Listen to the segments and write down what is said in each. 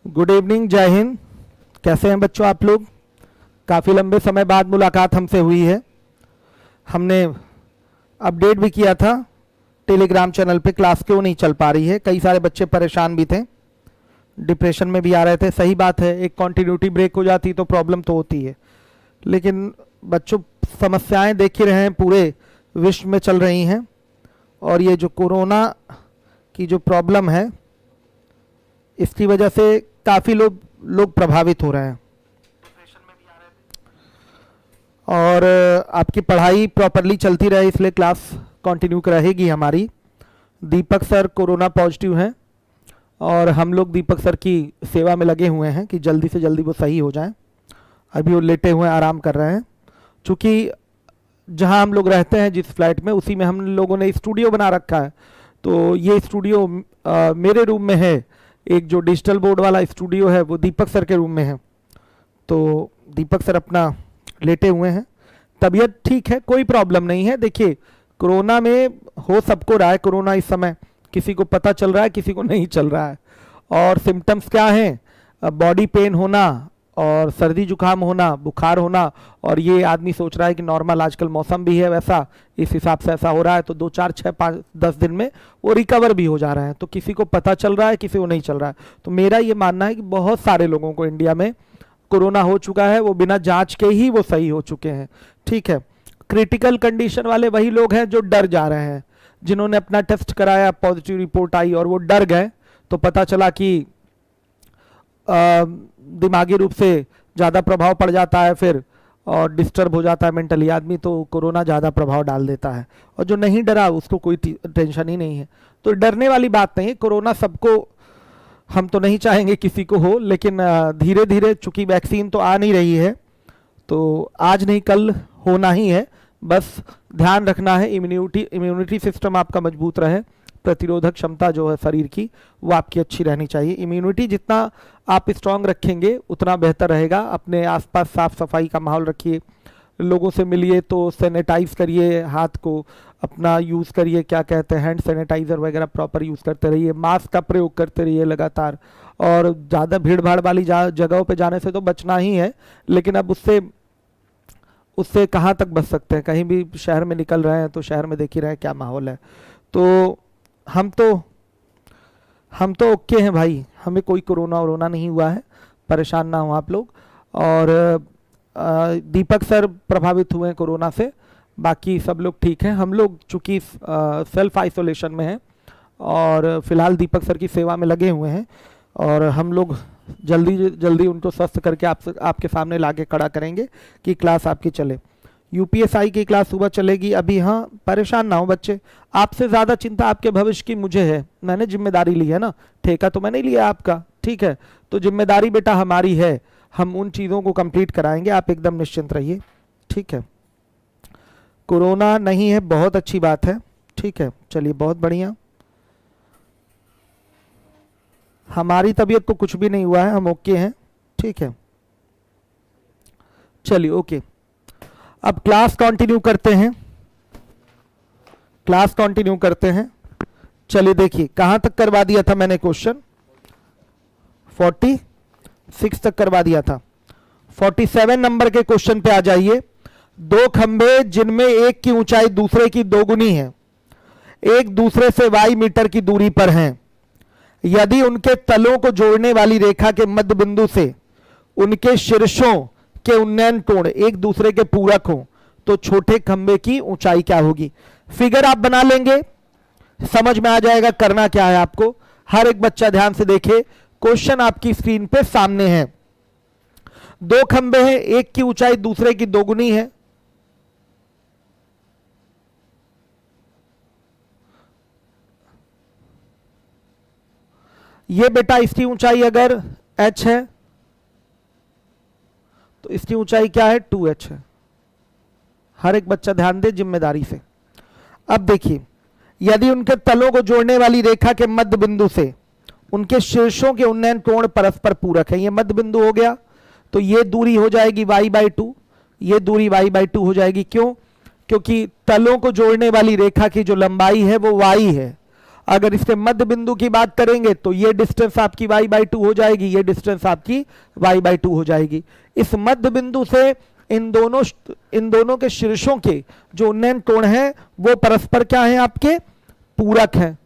Good evening, जय हिंद। कैसे हैं बच्चों आप लोग? काफ़ी लंबे समय बाद मुलाकात हमसे हुई है। हमने अपडेट भी किया था टेलीग्राम चैनल पे, क्लास क्यों नहीं चल पा रही है। कई सारे बच्चे परेशान भी थे, डिप्रेशन में भी आ रहे थे। सही बात है, एक कॉन्टिन्यूटी ब्रेक हो जाती तो प्रॉब्लम तो होती है, लेकिन बच्चों समस्याएं देख ही रहे हैं, पूरे विश्व में चल रही हैं। और ये जो कोरोना की जो प्रॉब्लम है, इसकी वजह से काफ़ी लोग प्रभावित हो रहे हैं, डिप्रेशन में भी आ रहे थे। और आपकी पढ़ाई प्रॉपरली चलती रहे, इसलिए क्लास कंटिन्यू रहेगी हमारी। दीपक सर कोरोना पॉजिटिव हैं और हम लोग दीपक सर की सेवा में लगे हुए हैं कि जल्दी से जल्दी वो सही हो जाएं। अभी वो लेटे हुए आराम कर रहे हैं। चूँकि जहां हम लोग रहते हैं जिस फ्लैट में, उसी में हम लोगों ने स्टूडियो बना रखा है। तो ये स्टूडियो मेरे रूम में है, एक जो डिजिटल बोर्ड वाला स्टूडियो है वो दीपक सर के रूम में है। तो दीपक सर अपना लेटे हुए हैं, तबीयत ठीक है, कोई प्रॉब्लम नहीं है। देखिए, कोरोना में हो सबको रहा है। कोरोना इस समय किसी को पता चल रहा है, किसी को नहीं चल रहा है। और सिम्टम्स क्या हैं? बॉडी पेन होना और सर्दी जुकाम होना, बुखार होना। और ये आदमी सोच रहा है कि नॉर्मल आजकल मौसम भी है वैसा, इस हिसाब से ऐसा हो रहा है। तो 2 4 6 5 10 दिन में वो रिकवर भी हो जा रहा है। तो किसी को पता चल रहा है, किसी को नहीं चल रहा है। तो मेरा ये मानना है कि बहुत सारे लोगों को इंडिया में कोरोना हो चुका है, वो बिना जांच के ही वो सही हो चुके हैं। ठीक है, क्रिटिकल कंडीशन वाले वही लोग हैं जो डर जा रहे हैं, जिन्होंने अपना टेस्ट कराया, पॉजिटिव रिपोर्ट आई और वो डर गए। तो पता चला कि दिमागी रूप से ज़्यादा प्रभाव पड़ जाता है फिर, और डिस्टर्ब हो जाता है मेंटली आदमी, तो कोरोना ज़्यादा प्रभाव डाल देता है। और जो नहीं डरा उसको कोई टेंशन ही नहीं है। तो डरने वाली बात नहीं है। कोरोना सबको, हम तो नहीं चाहेंगे किसी को हो, लेकिन धीरे धीरे चूंकि वैक्सीन तो आ नहीं रही है, तो आज नहीं कल होना ही है। बस ध्यान रखना है इम्यूनिटी सिस्टम आपका मजबूत रहे, प्रतिरोधक क्षमता जो है शरीर की वो आपकी अच्छी रहनी चाहिए। इम्यूनिटी जितना आप स्ट्रांग रखेंगे उतना बेहतर रहेगा। अपने आसपास साफ सफाई का माहौल रखिए, लोगों से मिलिए तो सैनिटाइज करिए, हाथ को अपना यूज़ करिए, क्या कहते हैं, हैंड सैनिटाइज़र वगैरह प्रॉपर यूज़ करते रहिए, मास्क का प्रयोग करते रहिए लगातार। और ज़्यादा भीड़ भाड़ वाली जगहों पे जाने से तो बचना ही है, लेकिन अब उससे कहाँ तक बच सकते हैं। कहीं भी शहर में निकल रहे हैं तो शहर में देख ही रहे हैं क्या माहौल है। तो हम तो ओके हैं भाई, हमें कोई कोरोना वोरोना नहीं हुआ है, परेशान ना हो आप लोग। और दीपक सर प्रभावित हुए हैं कोरोना से, बाकी सब लोग ठीक हैं। हम लोग चूँकि सेल्फ आइसोलेशन में हैं और फिलहाल दीपक सर की सेवा में लगे हुए हैं, और हम लोग जल्दी जल्दी उनको स्वस्थ करके आपके सामने लाके खड़ा करेंगे कि क्लास आपकी चले। यूपीएसआई की क्लास सुबह चलेगी अभी। हाँ, परेशान ना हो बच्चे, आपसे ज़्यादा चिंता आपके भविष्य की मुझे है। मैंने जिम्मेदारी ली है ना, ठेका तो मैंने लिया आपका, ठीक है। तो जिम्मेदारी बेटा हमारी है, हम उन चीज़ों को कंप्लीट कराएंगे, आप एकदम निश्चिंत रहिए, ठीक है। कोरोना नहीं है, बहुत अच्छी बात है, ठीक है। चलिए, बहुत बढ़िया। हमारी तबीयत को कुछ भी नहीं हुआ है, हम ओके हैं, ठीक है। चलिए, ओके। अब क्लास कंटिन्यू करते हैं, चलिए देखिए कहां तक करवा दिया था मैंने क्वेश्चन, 46 तक करवा दिया था। 47 नंबर के क्वेश्चन पे आ जाइए। 2 खंभे जिनमें एक की ऊंचाई दूसरे की दोगुनी है, एक दूसरे से y मीटर की दूरी पर हैं। यदि उनके तलों को जोड़ने वाली रेखा के मध्य बिंदु से उनके शीर्षों के उन्नयन कोण एक दूसरे के पूरक हों, तो छोटे खंभे की ऊंचाई क्या होगी। फिगर आप बना लेंगे, समझ में आ जाएगा करना क्या है आपको। हर एक बच्चा ध्यान से देखे, क्वेश्चन आपकी स्क्रीन पे सामने है। 2 खंभे हैं, एक की ऊंचाई दूसरे की दोगुनी है। ये बेटा इसकी ऊंचाई अगर h है तो इसकी ऊंचाई क्या है, 2h है। हर एक बच्चा ध्यान दे जिम्मेदारी से। अब देखिए, यदि उनके तलों को जोड़ने वाली रेखा के मध्य बिंदु से उनके शीर्षों के उन्नयन कोण परस्पर पूरक है, ये मध्य बिंदु हो गया, तो ये दूरी हो जाएगी y/2, ये दूरी y/2 हो जाएगी। क्यों? क्योंकि तलों को जोड़ने वाली रेखा की जो लंबाई है वो y है, अगर इसके मध्य बिंदु की बात करेंगे तो ये डिस्टेंस आपकी y/2 हो जाएगी, ये डिस्टेंस आपकी y/2 हो जाएगी। इस मध्य बिंदु से इन दोनों के शीर्षों के जो उन्नयन कोण हैं वो परस्पर क्या है, आपके पूरक हैं,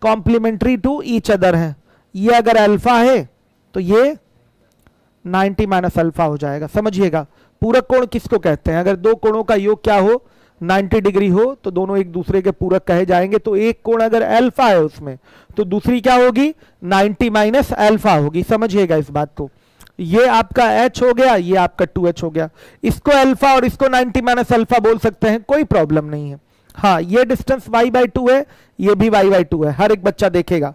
कॉम्प्लीमेंट्री टू ईच अदर हैं। ये अगर अल्फा है तो ये 90 माइनस अल्फा हो जाएगा। समझिएगा, पूरक कोण किसको कहते हैं? अगर दो कोणों का योग क्या हो, 90 डिग्री हो, तो दोनों एक दूसरे के पूरक कहे जाएंगे। तो एक कोण अगर अल्फा है उसमें, तो दूसरी क्या होगी, 90 माइनस अल्फा होगी। समझिएगा इस बात को। ये आपका h हो गया, ये आपका 2h हो गया। इसको अल्फा और इसको 90 माइनस अल्फा बोल सकते हैं, कोई प्रॉब्लम नहीं है। हाँ, ये डिस्टेंस y/2 है, ये भी y/2 है, हर एक बच्चा देखेगा।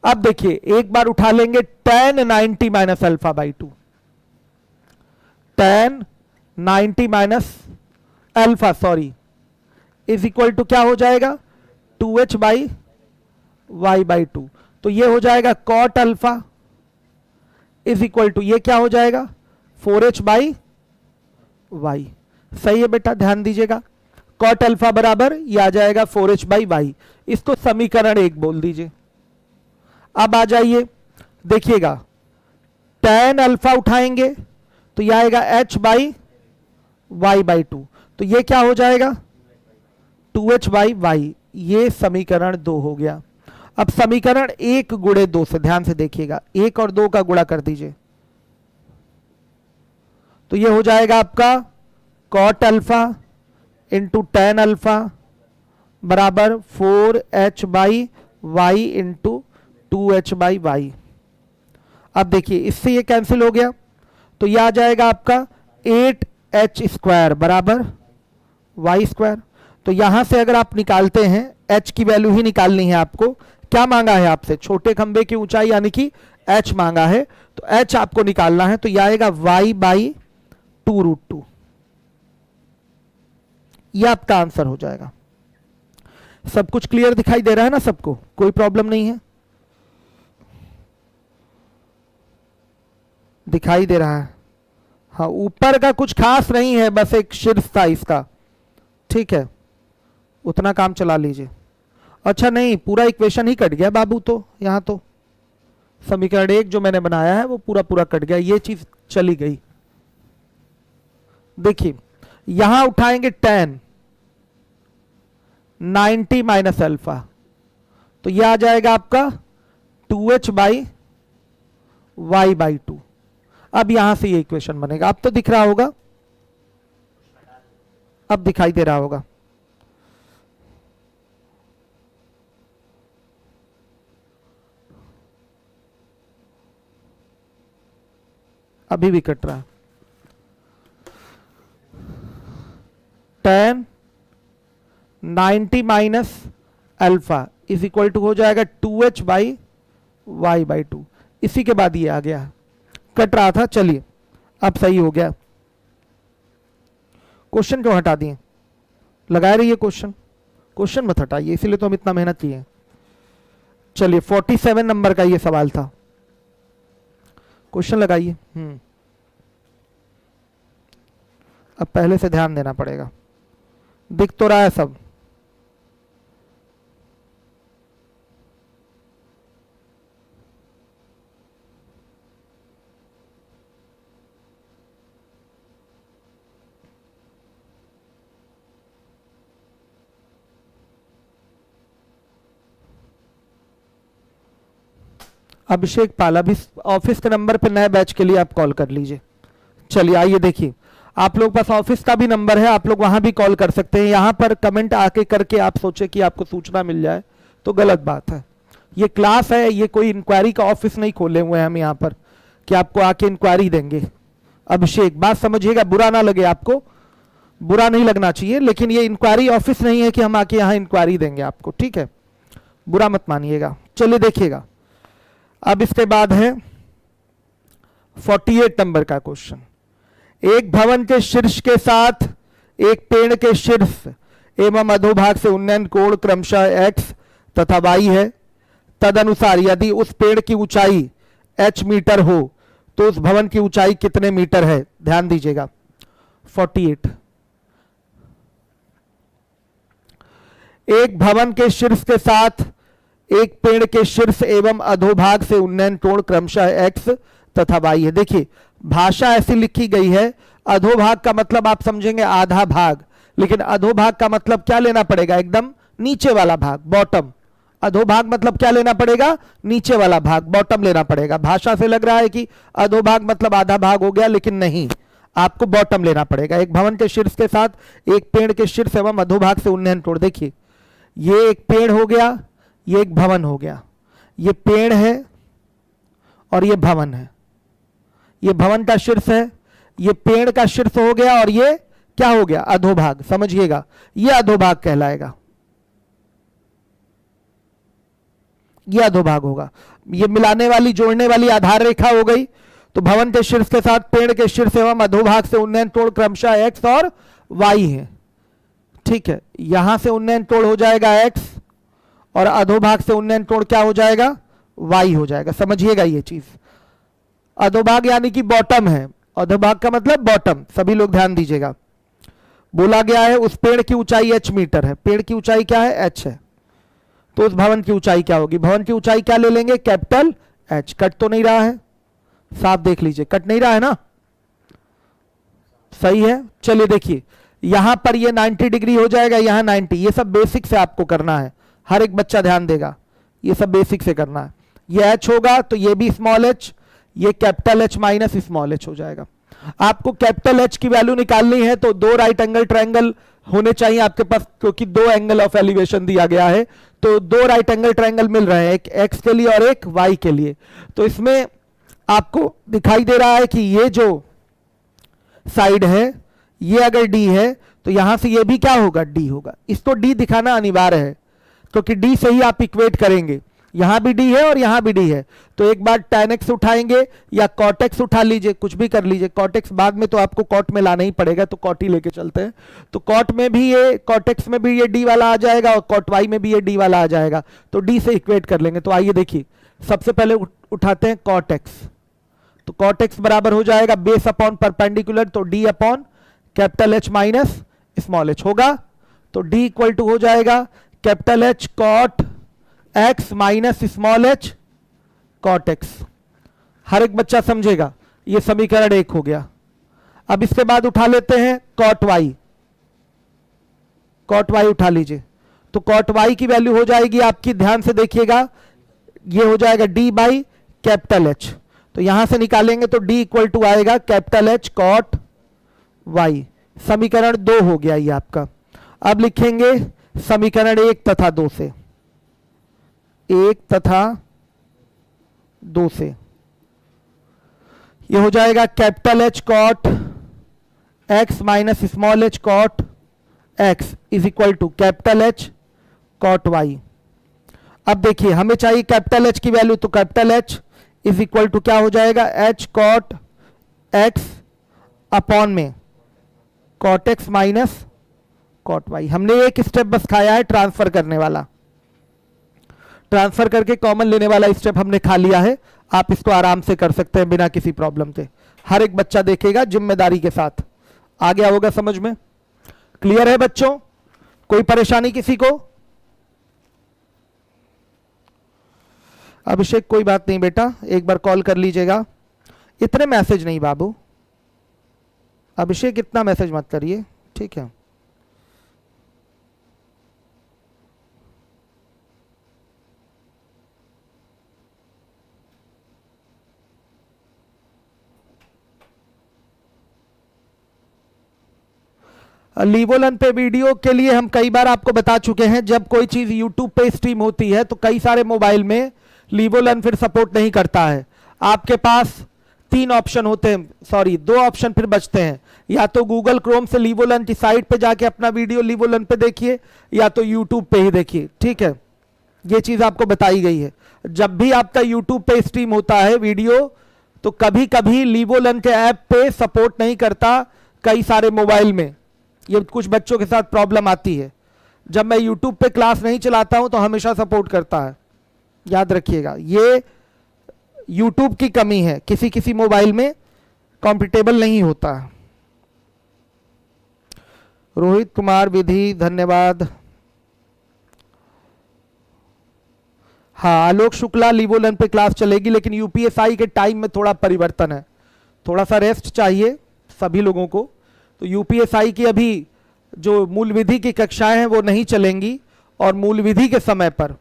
अब देखिए, एक बार उठा लेंगे tan 90 minus alpha by 2, tan 90 minus alpha sorry is equal to क्या हो जाएगा, 2h बाई y/2। तो ये हो जाएगा cot alpha is equal to ये क्या हो जाएगा, 4h बाई y। सही है बेटा, ध्यान दीजिएगा। cot अल्फा बराबर ये आ जाएगा 4h बाई y। इसको समीकरण 1 बोल दीजिए। अब आ जाइए, देखिएगा, tan अल्फा उठाएंगे तो यह आएगा h बाई y/2। तो ये क्या हो जाएगा, 2h बाई y। ये समीकरण 2 हो गया। अब समीकरण 1 गुणे 2 से ध्यान से देखिएगा, 1 और 2 का गुणा कर दीजिए तो ये हो जाएगा आपका cot alpha into tan alpha बराबर 4h by y into 2h by y। अब देखिए, इससे ये कैंसिल हो गया तो ये आ जाएगा आपका 8h स्क्वायर बराबर y स्क्वायर। तो यहां से अगर आप निकालते हैं, h की वैल्यू ही निकालनी है आपको। क्या मांगा है आपसे, छोटे खंबे की ऊंचाई यानी कि h मांगा है, तो h आपको निकालना है। तो यह आएगा y बाई 2√2। यह आपका आंसर हो जाएगा। सब कुछ क्लियर दिखाई दे रहा है ना सबको, कोई प्रॉब्लम नहीं है? दिखाई दे रहा है? हाँ, ऊपर का कुछ खास नहीं है, बस एक शीर्ष था इसका, ठीक है, उतना काम चला लीजिए। अच्छा नहीं, पूरा इक्वेशन ही कट गया बाबू, तो यहां तो समीकरण 1 जो मैंने बनाया है वो पूरा कट गया, ये चीज चली गई। देखिए, यहां उठाएंगे tan 90 माइनस अल्फा, तो यह आ जाएगा आपका 2h बाई y/2। अब यहां से ये इक्वेशन बनेगा। अब तो दिख रहा होगा, अब दिखाई दे रहा होगा। अभी भी कट रहा है। tan 90 minus alpha is equal to हो जाएगा 2h बाई y/2। इसी के बाद ये आ गया, कट रहा था, चलिए अब सही हो गया। क्वेश्चन क्यों हटा दिए, लगाए रहिए क्वेश्चन मत हटाइए, इसीलिए तो हम इतना मेहनत किए। चलिए 47 नंबर का ये सवाल था, क्वेश्चन लगाइए। अब पहले से ध्यान देना पड़ेगा, दिख तो रहा है सब। अभिषेक पाल, अभी ऑफिस के नंबर पे नए बैच के लिए आप कॉल कर लीजिए। चलिए आइए, देखिए आप लोग पास ऑफिस का भी नंबर है, आप लोग वहां भी कॉल कर सकते हैं। यहां पर कमेंट आके करके आप सोचे कि आपको सूचना मिल जाए तो गलत बात है। ये क्लास है, ये कोई इंक्वायरी का ऑफिस नहीं खोले हुए हैं हम यहाँ पर कि आपको आके इंक्वायरी देंगे। अभिषेक, बात समझिएगा, बुरा ना लगे आपको, बुरा नहीं लगना चाहिए, लेकिन ये इंक्वायरी ऑफिस नहीं है कि हम आके यहाँ इंक्वायरी देंगे आपको, ठीक है, बुरा मत मानिएगा। चलिए देखिएगा, अब इसके बाद है 48 नंबर का क्वेश्चन। एक भवन के शीर्ष के साथ एक पेड़ के शीर्ष एवं अधोभाग से उन्नयन कोण क्रमशः x तथा y है। तदनुसार यदि उस पेड़ की ऊंचाई h मीटर हो तो उस भवन की ऊंचाई कितने मीटर है? ध्यान दीजिएगा। 48, एक भवन के शीर्ष के साथ एक पेड़ के शीर्ष एवं अधोभाग से उन्नयन कोण क्रमशः x तथा y है। देखिए भाषा ऐसी लिखी गई है, अधोभाग का मतलब आप समझेंगे आधा भाग, लेकिन अधोभाग का मतलब क्या लेना पड़ेगा, एकदम नीचे वाला भाग, बॉटम। अधोभाग मतलब क्या लेना पड़ेगा, नीचे वाला भाग, बॉटम लेना पड़ेगा। भाषा से लग रहा है कि अधोभाग मतलब आधा भाग हो गया, लेकिन नहीं, आपको बॉटम लेना पड़ेगा। एक भवन के शीर्ष के साथ एक पेड़ के शीर्ष एवं अधोभाग से उन्नयन कोण। देखिए ये एक पेड़ हो गया, ये एक भवन हो गया, ये पेड़ है और ये भवन है, ये भवन का शीर्ष है, ये पेड़ का शीर्ष हो गया और ये क्या हो गया, अधोभाग। समझिएगा ये अधोभाग कहलाएगा, ये अधोभाग होगा। ये मिलाने वाली जोड़ने वाली आधार रेखा हो गई। तो भवन के शीर्ष के साथ पेड़ के शीर्ष एवं अधोभाग से उन्नयन कोण क्रमशः x और y है। ठीक है, यहां से उन्नयन कोण हो जाएगा x और अधोभाग से उन्नयन कोण क्या हो जाएगा, y हो जाएगा। समझिएगा ये चीज, अधोभाग यानी कि बॉटम है, अधोभाग का मतलब बॉटम। सभी लोग ध्यान दीजिएगा, बोला गया है उस पेड़ की ऊंचाई h मीटर है, पेड़ की ऊंचाई क्या है, h है, तो उस भवन की ऊंचाई क्या होगी, भवन की ऊंचाई क्या ले लेंगे, कैपिटल H। कट तो नहीं रहा है, साफ देख लीजिए, कट नहीं रहा है ना, सही है। चलिए देखिए यहां पर ये 90 डिग्री हो जाएगा, यहां 90। ये सब बेसिक से आपको करना है, हर एक बच्चा ध्यान देगा, ये सब बेसिक से करना है। ये h होगा तो ये भी स्मॉल h, ये capital H minus small h हो जाएगा। आपको कैपिटल H की वैल्यू निकालनी है तो दो राइट एंगल ट्रायंगल होने चाहिए आपके पास, क्योंकि दो एंगल ऑफ एलिवेशन दिया गया है, तो दो राइट एंगल ट्रायंगल मिल रहे हैं, एक x के लिए और एक y के लिए। तो इसमें आपको दिखाई दे रहा है कि ये जो साइड है ये अगर d है तो यहां से ये भी क्या होगा, d होगा। इसको d दिखाना अनिवार्य है, क्योंकि d से ही आप इक्वेट करेंगे। यहां भी d है और यहां भी d है, तो एक बार tan x उठाएंगे या cot x उठा लीजिए, कुछ भी कर लीजिए। cot x बाद में तो आपको cot में लाना ही पड़ेगा, तो cot ही लेके चलते हैं। तो cot में भी ये, cot x में भी ये d वाला आ जाएगा और cot y में भी ये d वाला आ जाएगा, तो d से इक्वेट कर लेंगे। तो आइए देखिए, सबसे पहले उठाते हैं cot x। तो cot x बराबर हो जाएगा बेस अपॉन परपेंडिकुलर, तो d upon capital H minus small h होगा। तो d इक्वल टू हो जाएगा capital H cot x minus small h cot x। हर एक बच्चा समझेगा, ये समीकरण 1 हो गया। अब इसके बाद उठा लेते हैं cot y, cot y उठा लीजिए। तो cot y की वैल्यू हो जाएगी आपकी, ध्यान से देखिएगा, ये हो जाएगा d बाई कैपिटल H। तो यहां से निकालेंगे तो d इक्वल टू आएगा कैपिटल H cot y। समीकरण 2 हो गया ये आपका। अब लिखेंगे समीकरण 1 तथा 2 से, 1 तथा 2 से ये हो जाएगा capital H cot x minus small h cot x is equal to capital H cot y। अब देखिए हमें चाहिए कैपिटल H की वैल्यू, तो capital H is equal to क्या हो जाएगा, h cot x अपॉन में cot x minus cot y। हमने एक स्टेप बस खाया है ट्रांसफर करने वाला, ट्रांसफर करके कॉमन लेने वाला स्टेप हमने खा लिया है। आप इसको आराम से कर सकते हैं बिना किसी प्रॉब्लम के, हर एक बच्चा देखेगा जिम्मेदारी के साथ। आ गया होगा समझ में, क्लियर है बच्चों, कोई परेशानी किसी को? अभिषेक कोई बात नहीं बेटा, एक बार कॉल कर लीजिएगा। इतने मैसेज नहीं बाबू, अभिषेक इतना मैसेज मत करिए, ठीक है। लीवोलन पे वीडियो के लिए हम कई बार आपको बता चुके हैं, जब कोई चीज यूट्यूब पे स्ट्रीम होती है तो कई सारे मोबाइल में लीवोलन फिर सपोर्ट नहीं करता है। आपके पास 3 ऑप्शन होते हैं, सॉरी 2 ऑप्शन फिर बचते हैं, या तो गूगल क्रोम से लीवोलन की साइट पे जाके अपना वीडियो लीवोलन पे देखिए, या तो यूट्यूब पे ही देखिए, ठीक है। ये चीज आपको बताई गई है, जब भी आपका यूट्यूब पे स्ट्रीम होता है वीडियो तो कभी कभी लीवोलन के ऐप पे सपोर्ट नहीं करता कई सारे मोबाइल में। ये कुछ बच्चों के साथ प्रॉब्लम आती है, जब मैं यूट्यूब पे क्लास नहीं चलाता हूं तो हमेशा सपोर्ट करता है, याद रखिएगा। ये यूट्यूब की कमी है, किसी किसी मोबाइल में कंफर्टेबल नहीं होता। रोहित कुमार विधि धन्यवाद। हाँ, आलोक शुक्ला लिवोलन पे क्लास चलेगी, लेकिन यूपीएसआई के टाइम में थोड़ा परिवर्तन है, थोड़ा सा रेस्ट चाहिए सभी लोगों को। तो यूपीएसआई की अभी जो मूल विधि की कक्षाएं हैं वो नहीं चलेंगी, और मूल विधि के समय पर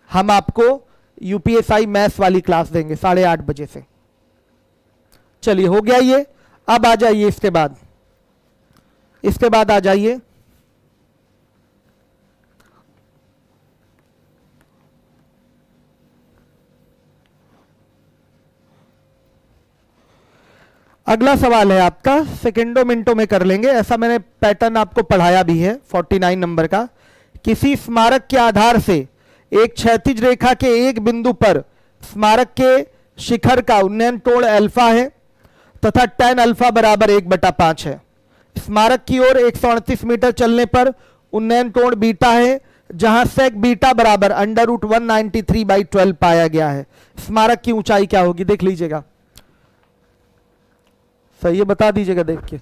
हम आपको यूपीएसआई मैथ्स वाली क्लास देंगे 8:30 बजे से। चलिए, हो गया ये। अब आ जाइए इसके बाद आ जाइए अगला सवाल है आपका, सेकेंडों मिनटों में कर लेंगे, ऐसा मैंने पैटर्न आपको पढ़ाया भी है 49 नंबर का। किसी स्मारक के आधार से एक क्षैतिज रेखा के एक बिंदु पर स्मारक के शिखर का उन्नयन कोण अल्फा है तथा tan अल्फा बराबर 1/5 है। स्मारक की ओर 138 मीटर चलने पर उन्नयन कोण बीटा है, जहां सेक बीटा बराबर √193/12 पाया गया है। स्मारक की ऊंचाई क्या होगी, देख लीजिएगा, सही है, बता दीजिएगा देख के।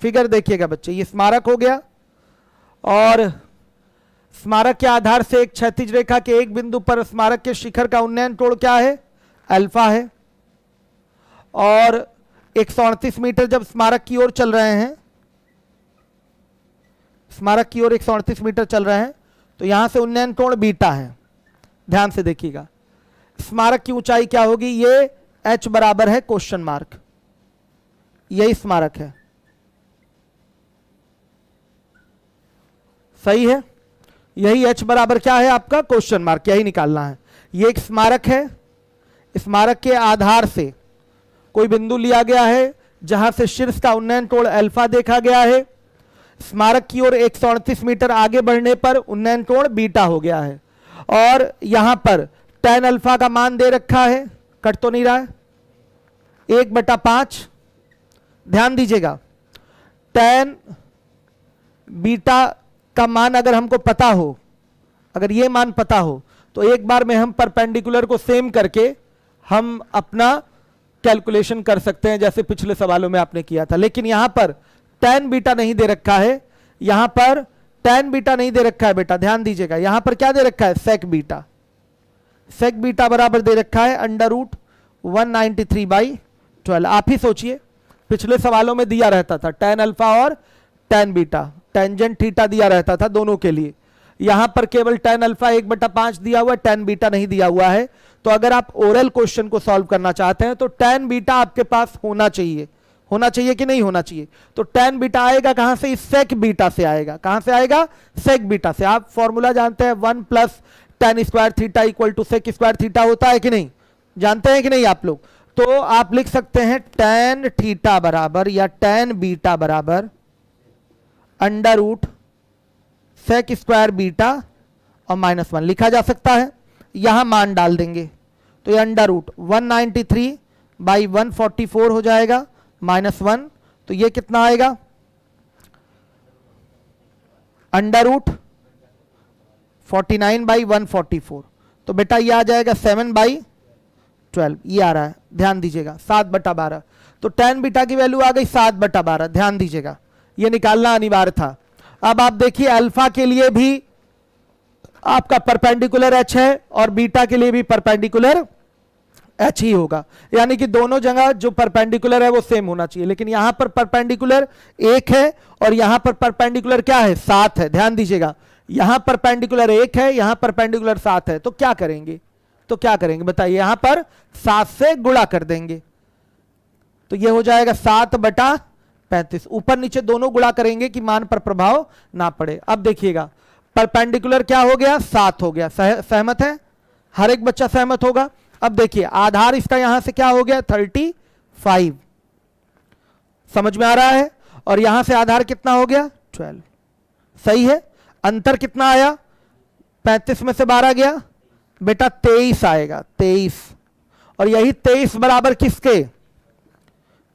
फिगर देखिएगा बच्चे, ये स्मारक हो गया, और स्मारक के आधार से एक क्षैतिज रेखा के एक बिंदु पर स्मारक के शिखर का उन्नयन कोण क्या है, अल्फा है, और 138 मीटर जब स्मारक की ओर चल रहे हैं, स्मारक की ओर 138 मीटर चल रहे हैं, तो यहां से उन्नयन कोण बीटा है। ध्यान से देखिएगा, स्मारक की ऊंचाई क्या होगी, ये h बराबर है क्वेश्चन मार्क, यही स्मारक है, सही है, यही h बराबर क्या है आपका, क्वेश्चन मार्क, यही निकालना है। ये एक स्मारक है, स्मारक के आधार से कोई बिंदु लिया गया है जहां से शीर्ष का उन्नयन कोण अल्फा देखा गया है, स्मारक की ओर 138 मीटर आगे बढ़ने पर उन्नयन कोण बीटा हो गया है, और यहां पर tan अल्फा का मान दे रखा है, कट तो नहीं रहा है, 1/5। ध्यान दीजिएगा, tan बीटा का मान अगर हमको पता हो, अगर ये मान पता हो, तो एक बार में हम परपेंडिकुलर को सेम करके हम अपना कैलकुलेशन कर सकते हैं, जैसे पिछले सवालों में आपने किया था। लेकिन यहां पर tan बीटा नहीं दे रखा है, यहां पर tan बीटा नहीं दे रखा है बेटा, ध्यान दीजिएगा, यहां पर क्या दे रखा है, सेक बीटा। सेक बीटा बराबर दे रखा है √193/12। आप ही सोचिए, पिछले सवालों में दिया रहता था tan अल्फा और tan बीटा, टेंजेंट थीटा दिया रहता था दोनों के लिए। यहां पर केवल tan अल्फा 1/5 दिया हुआ है, tan बीटा नहीं दिया हुआ है। तो अगर आप ओरल क्वेश्चन को सॉल्व करना चाहते हैं तो tan बीटा आपके पास होना चाहिए, होना चाहिए कि नहीं होना चाहिए। तो tan बीटा आएगा कहां से, इस सेक बीटा से आएगा। कहां से आएगा, सेक बीटा से। आप फॉर्मूला जानते हैं, 1 + tan square theta = sec square theta होता है कि नहीं, जानते हैं कि नहीं आप लोग। तो आप लिख सकते हैं tan थीटा बराबर या tan बीटा बराबर √ सेक स्क्वायर बीटा और -1 लिखा जा सकता है। यहां मान डाल देंगे तो ये √193/144 हो जाएगा, -1, तो ये कितना आएगा, √49/144। तो बेटा ये आ जाएगा 7/12, ये आ रहा है, ध्यान दीजिएगा, 7/12। तो tan बीटा की वैल्यू आ गई 7/12, ध्यान दीजिएगा, ये निकालना अनिवार्य था। अब आप देखिए, अल्फा के लिए भी आपका परपेंडिकुलर h है और बीटा के लिए भी परपेंडिकुलर h ही होगा, यानी कि दोनों जगह जो परपेंडिकुलर है वो सेम होना चाहिए। लेकिन यहां पर परपेंडिकुलर 1 है और यहां पर परपेंडिकुलर क्या है, 7 है। ध्यान दीजिएगा, यहां परपेंडिकुलर 1 है, यहां परपेंडिकुलर 7 है। तो क्या करेंगे, बताइए, यहां पर 7 से गुणा कर देंगे, तो ये हो जाएगा 7/35। ऊपर नीचे दोनों गुणा करेंगे कि मान पर प्रभाव ना पड़े। अब देखिएगा, परपेंडिकुलर क्या हो गया, 7 हो गया। सहमत है, हर एक बच्चा सहमत होगा। अब देखिए, आधार इसका यहां से क्या हो गया, 35, समझ में आ रहा है, और यहां से आधार कितना हो गया, 12, सही है। अंतर कितना आया, 35 में से 12 गया बेटा, 23 आएगा, 23। और यही 23 बराबर किसके,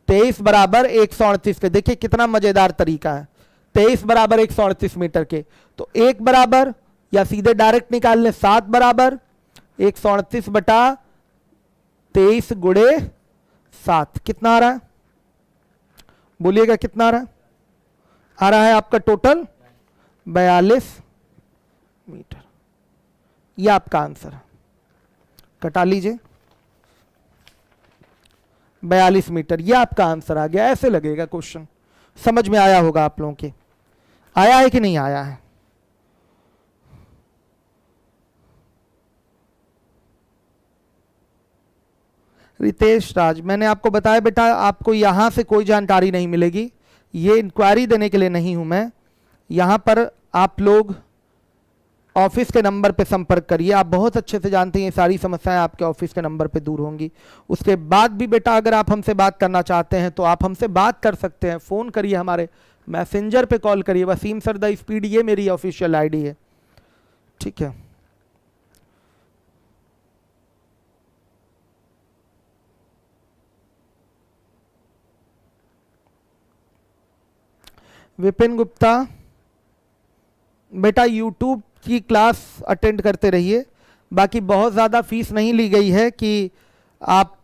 23 बराबर 138 के। देखिए कितना मजेदार तरीका है, 23 बराबर 138 मीटर के। तो 1 बराबर, या सीधे डायरेक्ट निकाल लें, 7 बराबर 138/23 गुणे 7, कितना आ रहा है, बोलिएगा कितना आ रहा है, आपका टोटल 42 मीटर। ये आपका आंसर कटा लीजिए, 42 मीटर, ये आपका आंसर आ गया। ऐसे लगेगा क्वेश्चन, समझ में आया होगा आप लोगों के, आया है कि नहीं आया है? रितेश राज, मैंने आपको बताया बेटा आपको यहां से कोई जानकारी नहीं मिलेगी, ये इंक्वायरी देने के लिए नहीं हूं मैं। यहां पर आप लोग ऑफिस के नंबर पे संपर्क करिए, आप बहुत अच्छे से जानते हैं ये सारी समस्याएं आपके ऑफिस के नंबर पे दूर होंगी। उसके बाद भी बेटा अगर आप हमसे बात करना चाहते हैं तो आप हमसे बात कर सकते हैं, फ़ोन करिए, हमारे मैसेंजर पे कॉल करिए, वसीम सर द स्पीड, ये मेरी ऑफिशियल आईडी है, ठीक है। विपिन गुप्ता, बेटा यूट्यूब की क्लास अटेंड करते रहिए, बाकी बहुत ज़्यादा फीस नहीं ली गई है कि आप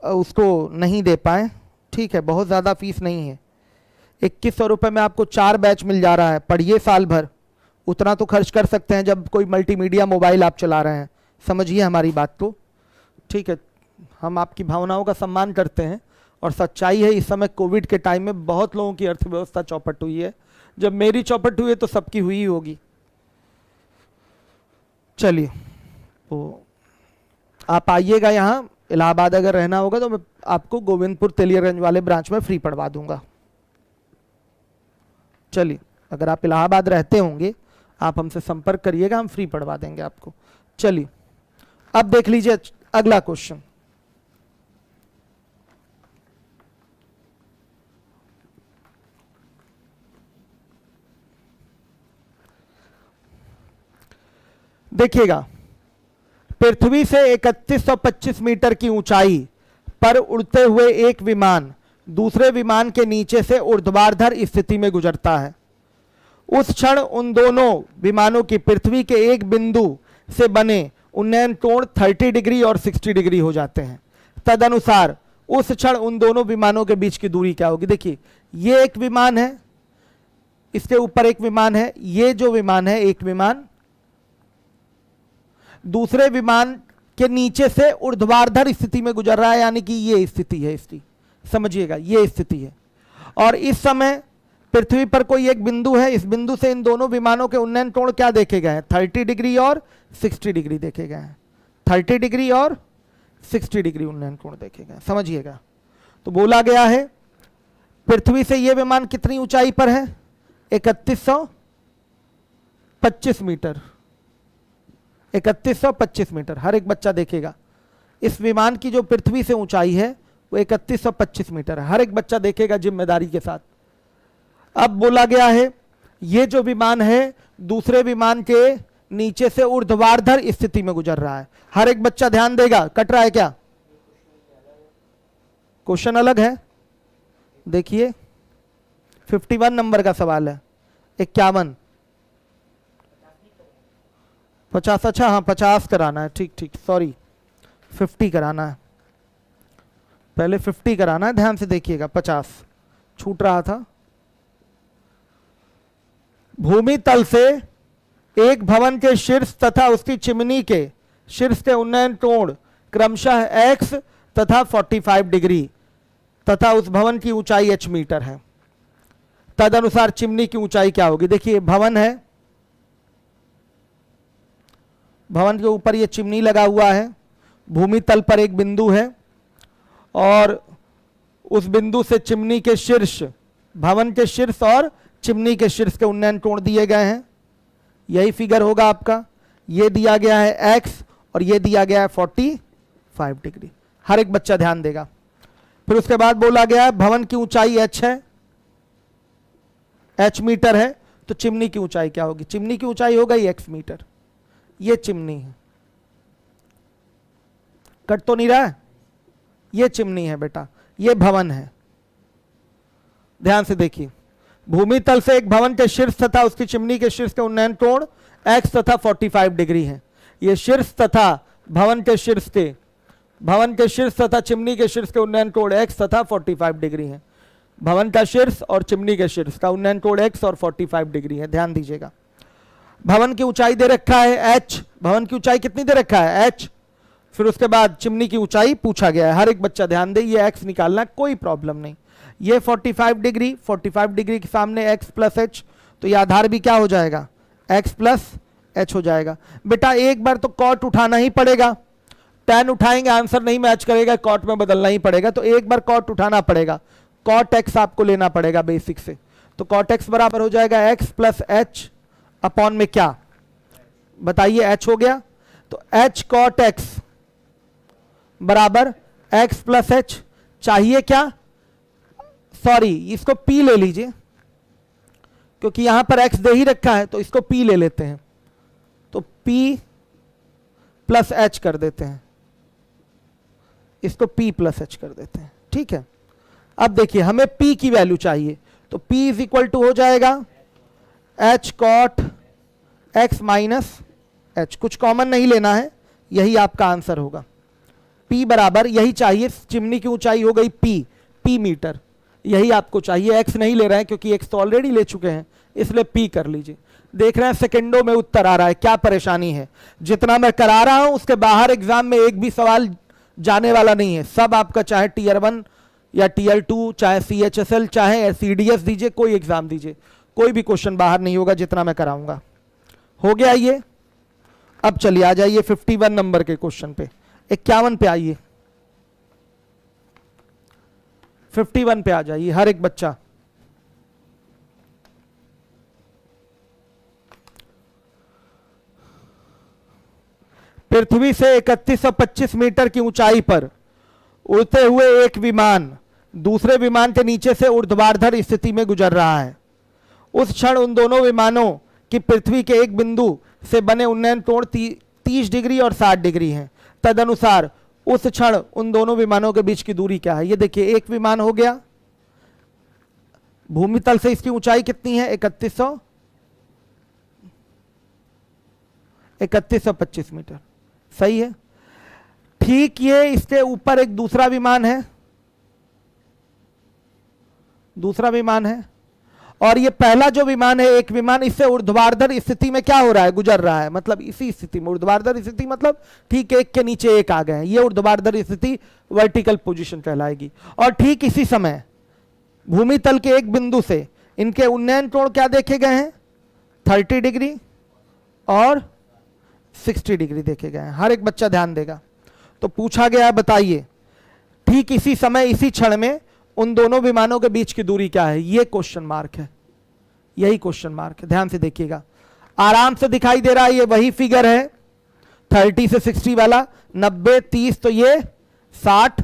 उसको नहीं दे पाएँ, ठीक है, बहुत ज़्यादा फीस नहीं है। 2100 रुपये में आपको 4 बैच मिल जा रहा है, पढ़िए साल भर, उतना तो खर्च कर सकते हैं जब कोई मल्टीमीडिया मोबाइल आप चला रहे हैं, समझिए हमारी बात को, ठीक है। हम आपकी भावनाओं का सम्मान करते हैं और सच्चाई है इस समय कोविड के टाइम में बहुत लोगों की अर्थव्यवस्था चौपट हुई है, जब मेरी चौपट हुई है तो सबकी हुई ही होगी। चलिए, तो आप आइएगा यहाँ इलाहाबाद, अगर रहना होगा तो मैं आपको गोविंदपुर तेलियागंज वाले ब्रांच में फ्री पढ़वा दूंगा। चलिए, अगर आप इलाहाबाद रहते होंगे आप हमसे संपर्क करिएगा, हम फ्री पढ़वा देंगे आपको। चलिए, अब देख लीजिए अगला क्वेश्चन। देखिएगा, पृथ्वी से 3125 मीटर की ऊंचाई पर उड़ते हुए एक विमान दूसरे विमान के नीचे से ऊर्ध्वाधर स्थिति में गुजरता है। उस क्षण उन दोनों विमानों की पृथ्वी के एक बिंदु से बने उन्नयन कोण 30 डिग्री और 60 डिग्री हो जाते हैं। तदनुसार उस क्षण उन दोनों विमानों के बीच की दूरी क्या होगी? देखिए, ये एक विमान है, इसके ऊपर एक विमान है, ये जो विमान है एक विमान दूसरे विमान के नीचे से ऊर्ध्वाधर स्थिति में गुजर रहा है, यानी कि ये स्थिति है इसकी, समझिएगा ये स्थिति है। और इस समय पृथ्वी पर कोई एक बिंदु है, इस बिंदु से इन दोनों विमानों के उन्नयन कोण क्या देखे गए हैं? 30 डिग्री और 60 डिग्री देखे गए हैं। 30 डिग्री और 60 डिग्री उन्नयन कोण देखे गए, समझिएगा। तो बोला गया है पृथ्वी से ये विमान कितनी ऊंचाई पर है? 3125 मीटर, 3125 मीटर। हर एक बच्चा देखेगा इस विमान की जो पृथ्वी से ऊंचाई है वो 3125 मीटर है, हर एक बच्चा देखेगा जिम्मेदारी के साथ। अब बोला गया है ये जो विमान है दूसरे विमान के नीचे से ऊर्ध्वाधर स्थिति में गुजर रहा है। हर एक बच्चा ध्यान देगा, कट रहा है क्या? क्वेश्चन अलग है, देखिए 51 नंबर का सवाल है। 51 50, अच्छा हाँ 50 कराना है, ठीक ठीक, सॉरी 50 कराना है, पहले 50 कराना है, ध्यान से देखिएगा, 50 छूट रहा था। भूमि तल से एक भवन के शीर्ष तथा उसकी चिमनी के शीर्ष के उन्नयन कोण क्रमशः x तथा 45 डिग्री तथा उस भवन की ऊंचाई h मीटर है। तदनुसार चिमनी की ऊंचाई क्या होगी? देखिए भवन है, भवन के ऊपर ये चिमनी लगा हुआ है, भूमि तल पर एक बिंदु है और उस बिंदु से चिमनी के शीर्ष, भवन के शीर्ष और चिमनी के शीर्ष के उन्नयन कोण दिए गए हैं। यही फिगर होगा आपका, ये दिया गया है x और ये दिया गया है 45 डिग्री। हर एक बच्चा ध्यान देगा। फिर उसके बाद बोला गया है भवन की ऊंचाई h है, h मीटर है, तो चिमनी की ऊंचाई क्या होगी? चिमनी की ऊंचाई होगा ही x मीटर। ये चिमनी है, कट तो नहीं रहा है, ये चिमनी है बेटा, ये भवन है। ध्यान से देखिए, भूमि तल से एक भवन के शीर्ष तथा उसकी चिमनी के शीर्ष के उन्नयन कोण x तथा 45 डिग्री है। ये शीर्ष तथा भवन के शीर्ष तथा चिमनी के शीर्ष के उन्नयन कोण x तथा 45 डिग्री है। भवन का शीर्ष और चिमनी के शीर्ष का उन्नयन कोण x और 45 डिग्री है, ध्यान दीजिएगा। भवन की ऊंचाई दे रखा है h, भवन की ऊंचाई कितनी दे रखा है h, फिर उसके बाद चिमनी की ऊंचाई पूछा गया है। हर एक बच्चा ध्यान दे, ये x निकालना कोई प्रॉब्लम नहीं। ये 45 डिग्री, 45 डिग्री के सामने x प्लस एच, तो ये आधार भी क्या हो जाएगा x प्लस एच हो जाएगा। बेटा एक बार तो कॉट उठाना ही पड़ेगा, tan उठाएंगे आंसर नहीं मैच करेगा, कॉट में बदलना ही पड़ेगा, तो एक बार कॉट उठाना पड़ेगा, कॉट x आपको लेना पड़ेगा बेसिक से। तो कॉट x बराबर हो जाएगा x प्लस एच अपॉन में क्या बताइए h हो गया, तो h कॉट x बराबर x प्लस एच। चाहिए क्या, सॉरी इसको p ले लीजिए क्योंकि यहां पर x दे ही रखा है, तो इसको p ले लेते हैं, तो p प्लस एच कर देते हैं, इसको p प्लस एच कर देते हैं। ठीक है, अब देखिए हमें p की वैल्यू चाहिए, तो p इज इक्वल टू हो जाएगा h cot x minus h, कुछ कॉमन नहीं लेना है, यही आपका आंसर होगा। p बराबर यही चाहिए, चिमनी की ऊंचाई हो गई p मीटर, यही आपको चाहिए, x नहीं ले रहे हैं क्योंकि x तो ऑलरेडी ले चुके हैं, इसलिए p कर लीजिए। देख रहे हैं सेकंडों में उत्तर आ रहा है, क्या परेशानी है। जितना मैं करा रहा हूं उसके बाहर एग्जाम में एक भी सवाल जाने वाला नहीं है, सब आपका चाहे टीयर 1 या टीयर 2, चाहे CHSL, चाहे CDS दीजिए, कोई एग्जाम दीजिए, कोई भी क्वेश्चन बाहर नहीं होगा जितना मैं कराऊंगा। हो गया ये। अब चलिए आ जाइए 51 नंबर के क्वेश्चन पे, 51 पे आइए, 51 पे आ जाइए हर एक बच्चा। पृथ्वी से 3125 मीटर की ऊंचाई पर उड़ते हुए एक विमान दूसरे विमान के नीचे से ऊर्ध्वाधर स्थिति में गुजर रहा है। उस क्षण उन दोनों विमानों की पृथ्वी के एक बिंदु से बने उन्नयन कोण 30 डिग्री और 60 डिग्री हैं। तदनुसार उस क्षण उन दोनों विमानों के बीच की दूरी क्या है। ये देखिए एक विमान हो गया, भूमि तल से इसकी ऊंचाई कितनी है 3125 मीटर, सही है। ठीक ये इसके ऊपर एक दूसरा विमान है, और ये पहला जो विमान है एक विमान इससे ऊर्ध्वाधर स्थिति में क्या हो रहा है, गुजर रहा है, मतलब इसी स्थिति में ऊर्ध्वाधर स्थिति, मतलब ठीक एक के नीचे एक आ गए हैं, ये ऊर्ध्वाधर स्थिति वर्टिकल पोजीशन कहलाएगी। और ठीक इसी समय भूमि तल के एक बिंदु से इनके उन्नयन कोण क्या देखे गए हैं 30 डिग्री और 60 डिग्री देखे गए हैं। हर एक बच्चा ध्यान देगा। तो पूछा गया बताइए ठीक इसी समय इसी क्षण में उन दोनों विमानों के बीच की दूरी क्या है। ये क्वेश्चन मार्क है, यही क्वेश्चन मार्क है, ध्यान से देखिएगा। आराम से दिखाई दे रहा है, ये वही फिगर है 30 से 60 वाला, 90 30 तो ये 60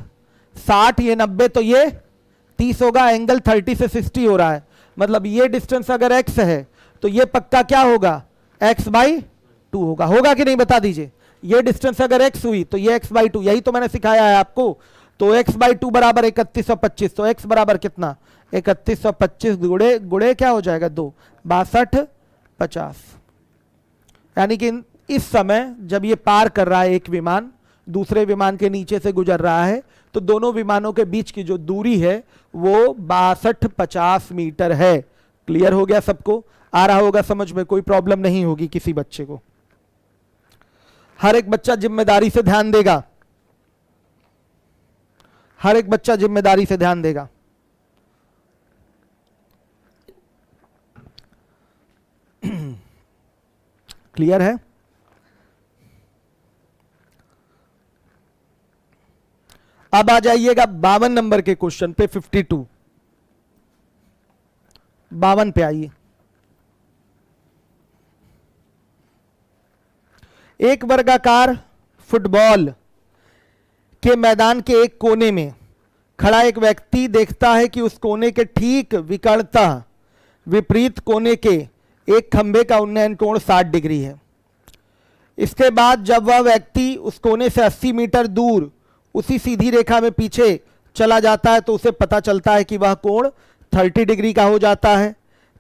60 ये 90 तो ये 30 होगा। एंगल 30 से 60 हो रहा है, मतलब ये डिस्टेंस अगर x है तो ये पक्का क्या होगा x/2 होगा। होगा कि नहीं बता दीजिए। ये डिस्टेंस अगर x हुई तो ये x/2, यही तो मैंने सिखाया है आपको। तो x/2 बराबर 3125, तो x बराबर कितना 3125 गुड़े क्या हो जाएगा 2, 62 50। यानी कि इस समय जब ये पार कर रहा है एक विमान दूसरे विमान के नीचे से गुजर रहा है तो दोनों विमानों के बीच की जो दूरी है वो 6250 मीटर है। क्लियर हो गया सबको, आ रहा होगा समझ में, कोई प्रॉब्लम नहीं होगी किसी बच्चे को। हर एक बच्चा जिम्मेदारी से ध्यान देगा, हर एक बच्चा जिम्मेदारी से ध्यान देगा। क्लियर है। अब आ जाइएगा 52 नंबर के क्वेश्चन पे 52 पे आइए। एक वर्गाकार फुटबॉल के मैदान के एक कोने में खड़ा एक व्यक्ति देखता है कि उस कोने के ठीक विकर्णतः विपरीत कोने के एक खंभे का उन्नयन कोण 60 डिग्री है। इसके बाद जब वह व्यक्ति उस कोने से 80 मीटर दूर उसी सीधी रेखा में पीछे चला जाता है तो उसे पता चलता है कि वह कोण 30 डिग्री का हो जाता है।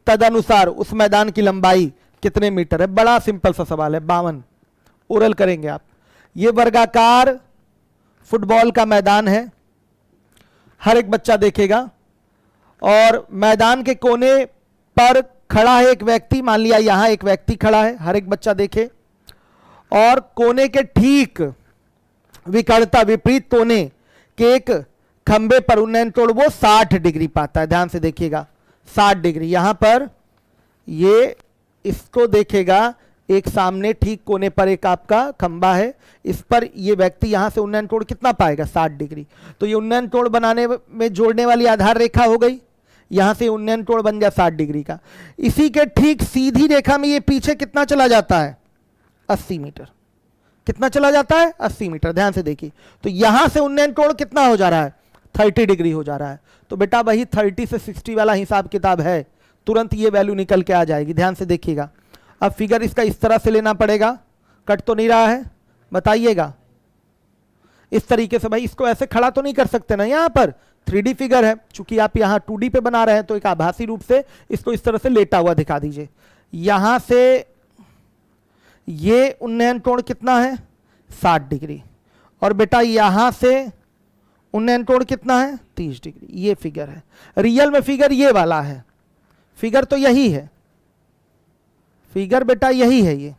तदनुसार उस मैदान की लंबाई कितने मीटर है। बड़ा सिंपल सा सवाल है, 52 ओरल करेंगे आप। ये वर्गाकार फुटबॉल का मैदान है, हर एक बच्चा देखेगा, और मैदान के कोने पर खड़ा है एक व्यक्ति, मान लिया यहां एक व्यक्ति खड़ा है, हर एक बच्चा देखे, और कोने के ठीक विकर्णता विपरीत कोने के एक खंबे पर उन्नयन कोण वो 60 डिग्री पाता है। ध्यान से देखिएगा 60 डिग्री। यहां पर ये इसको देखेगा, एक सामने ठीक कोने पर एक आपका खंबा है, इस पर ये व्यक्ति यहां से उन्नयन कोण कितना पाएगा 60 डिग्री। तो ये उन्नयन कोण बनाने में जोड़ने वाली आधार रेखा हो गई, यहां से उन्नयन कोण बन गया 60 डिग्री का। इसी के ठीक सीधी रेखा में ये पीछे कितना चला जाता है 80 मीटर। कितना चला जाता है 80 मीटर। ध्यान से देखिए, तो यहां से उन्नयन कोण कितना हो जा रहा है 30 डिग्री हो जा रहा है। तो बेटा वही 30 से 60 वाला हिसाब किताब है, तुरंत ये वैल्यू निकल के आ जाएगी। ध्यान से देखिएगा। अब फिगर इसका इस तरह से लेना पड़ेगा, कट तो नहीं रहा है, बताइएगा इस तरीके से। भाई इसको ऐसे खड़ा तो नहीं कर सकते ना, यहां पर 3D फिगर है, चूंकि आप यहां 2D पे बना रहे हैं तो एक आभासी रूप से इसको इस तरह से लेटा हुआ दिखा दीजिए। यहां से ये उन्नयन कोण कितना है 60 डिग्री, और बेटा यहां से उन्नयन कोण कितना है 30 डिग्री। ये फिगर है, रियल में फिगर ये वाला है, फिगर तो यही है, फिगर बेटा यही है, ये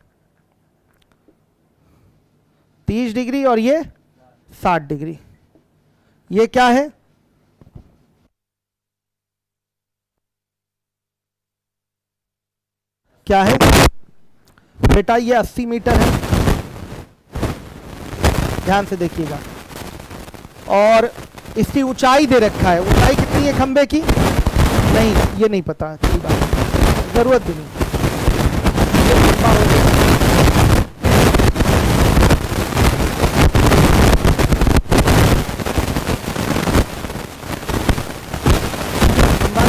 30 डिग्री और ये 60 डिग्री। ये क्या है, क्या है बेटा, ये 80 मीटर है। ध्यान से देखिएगा, और इसकी ऊंचाई दे रखा है, ऊंचाई कितनी है खंबे की, नहीं ये नहीं पता, कोई बात नहीं, जरूरत भी नहीं।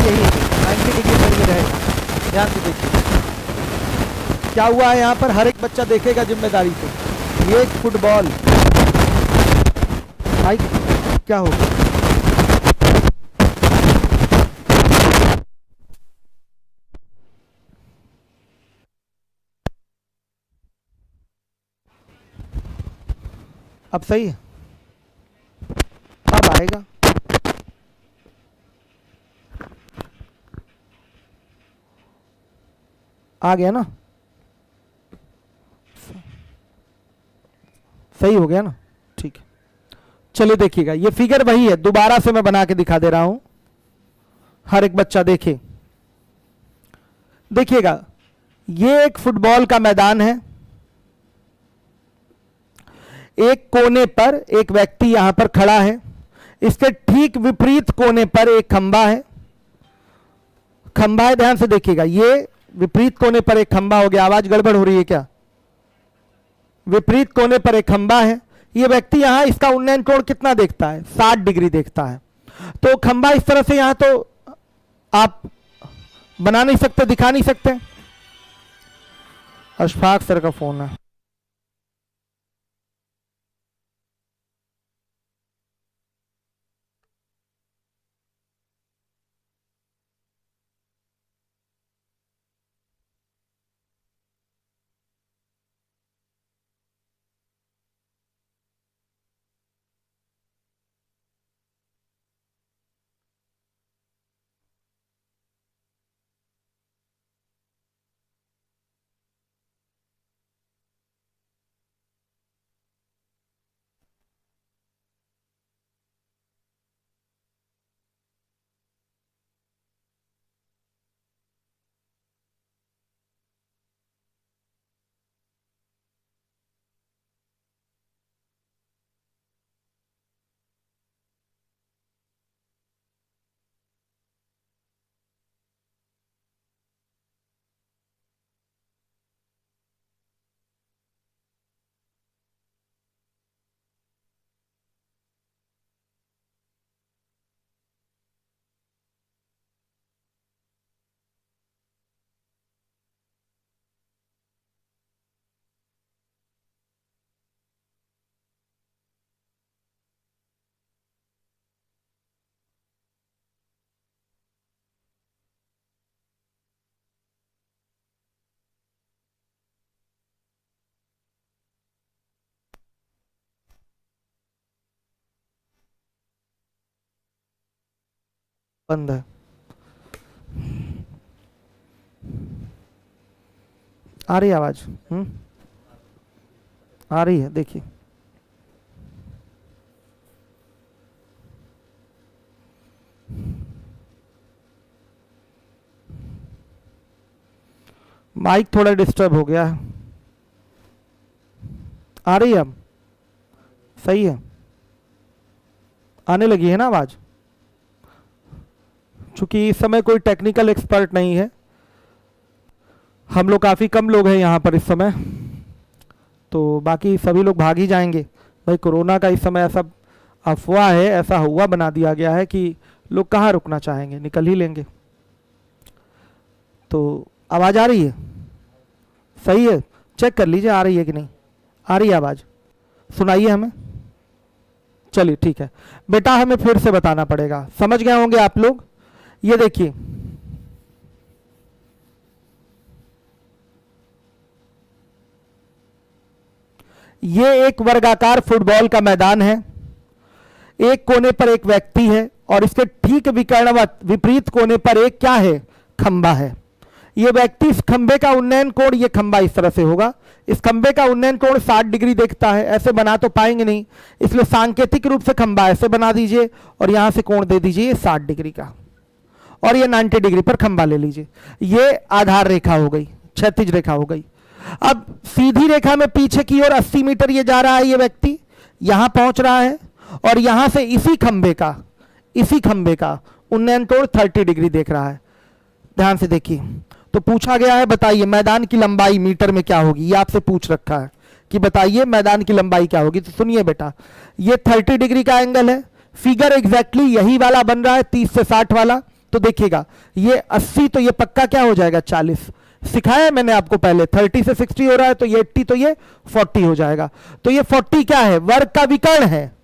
यही 90 डिग्री पर ये रहेगा। ध्यान से देखिए क्या हुआ है, यहां पर हर एक बच्चा देखेगा जिम्मेदारी से। ये एक फुटबॉल, भाई क्या होगा, अब सही है, अब आएगा। आ गया ना, सही हो गया ना, ठीक है। चलिए देखिएगा, ये फिगर वही है, दोबारा से मैं बना के दिखा दे रहा हूं, हर एक बच्चा देखे। देखिएगा, ये एक फुटबॉल का मैदान है, एक कोने पर एक व्यक्ति यहां पर खड़ा है, इसके ठीक विपरीत कोने पर एक खंबा है, खंबा है। ध्यान से देखिएगा, ये विपरीत कोने पर एक खंबा हो गया, आवाज गड़बड़ हो रही है क्या, विपरीत कोने पर एक खंबा है। ये व्यक्ति यहां इसका उन्नयन कोण कितना देखता है 60 डिग्री देखता है। तो खंबा इस तरह से यहां तो आप बना नहीं सकते, दिखा नहीं सकते। अशफाक सर का फोन है। बंद है। आ रही है आवाज? आ रही है, देखिए। माइक थोड़ा डिस्टर्ब हो गया है। आ रही है अब? सही है, आने लगी है ना आवाज? चूंकि इस समय कोई टेक्निकल एक्सपर्ट नहीं है, हम लोग काफ़ी कम लोग हैं यहाँ पर इस समय, तो बाकी सभी लोग भाग ही जाएंगे। भाई कोरोना का इस समय ऐसा अफवाह है, ऐसा हुआ बना दिया गया है कि लोग कहाँ रुकना चाहेंगे, निकल ही लेंगे। तो आवाज़ आ रही है? सही है, चेक कर लीजिए आ रही है कि नहीं। आ रही है आवाज़? सुनाइए हमें। चलिए ठीक है बेटा, हमें फिर से बताना पड़ेगा, समझ गए होंगे आप लोग। ये देखिए, ये एक वर्गाकार फुटबॉल का मैदान है। एक कोने पर एक व्यक्ति है और इसके ठीक विकर्णवत विपरीत कोने पर एक क्या है? खंबा है। ये व्यक्ति इस खंबे का उन्नयन कोण, ये खंबा इस तरह से होगा, इस खंबे का उन्नयन कोण 60 डिग्री देखता है। ऐसे बना तो पाएंगे नहीं, इसलिए सांकेतिक रूप से खंबा ऐसे बना दीजिए और यहां से कोण दे दीजिए 60 डिग्री का, और ये 90 डिग्री पर खंबा ले लीजिए। ये आधार रेखा हो गई, क्षैतिज रेखा हो गई। अब सीधी रेखा में पीछे की ओर 80 मीटर ये जा रहा है, ये व्यक्ति यहां पहुंच रहा है और यहां से इसी खंबे का उन्नयन कोण 30 डिग्री देख रहा है। ध्यान से देखिए, तो पूछा गया है बताइए मैदान की लंबाई मीटर में क्या होगी। ये आपसे पूछ रखा है कि बताइए मैदान की लंबाई क्या होगी। तो सुनिए बेटा, ये 30 डिग्री का एंगल है, फिगर एग्जैक्टली यही वाला बन रहा है 30 से 60 वाला। तो देखिएगा ये 80, तो ये पक्का क्या हो जाएगा 40। सिखाया मैंने आपको पहले, 30 से 60 हो रहा है तो ये 80, तो ये 40 हो जाएगा। तो ये 40 क्या है? वर्ग का विकर्ण है।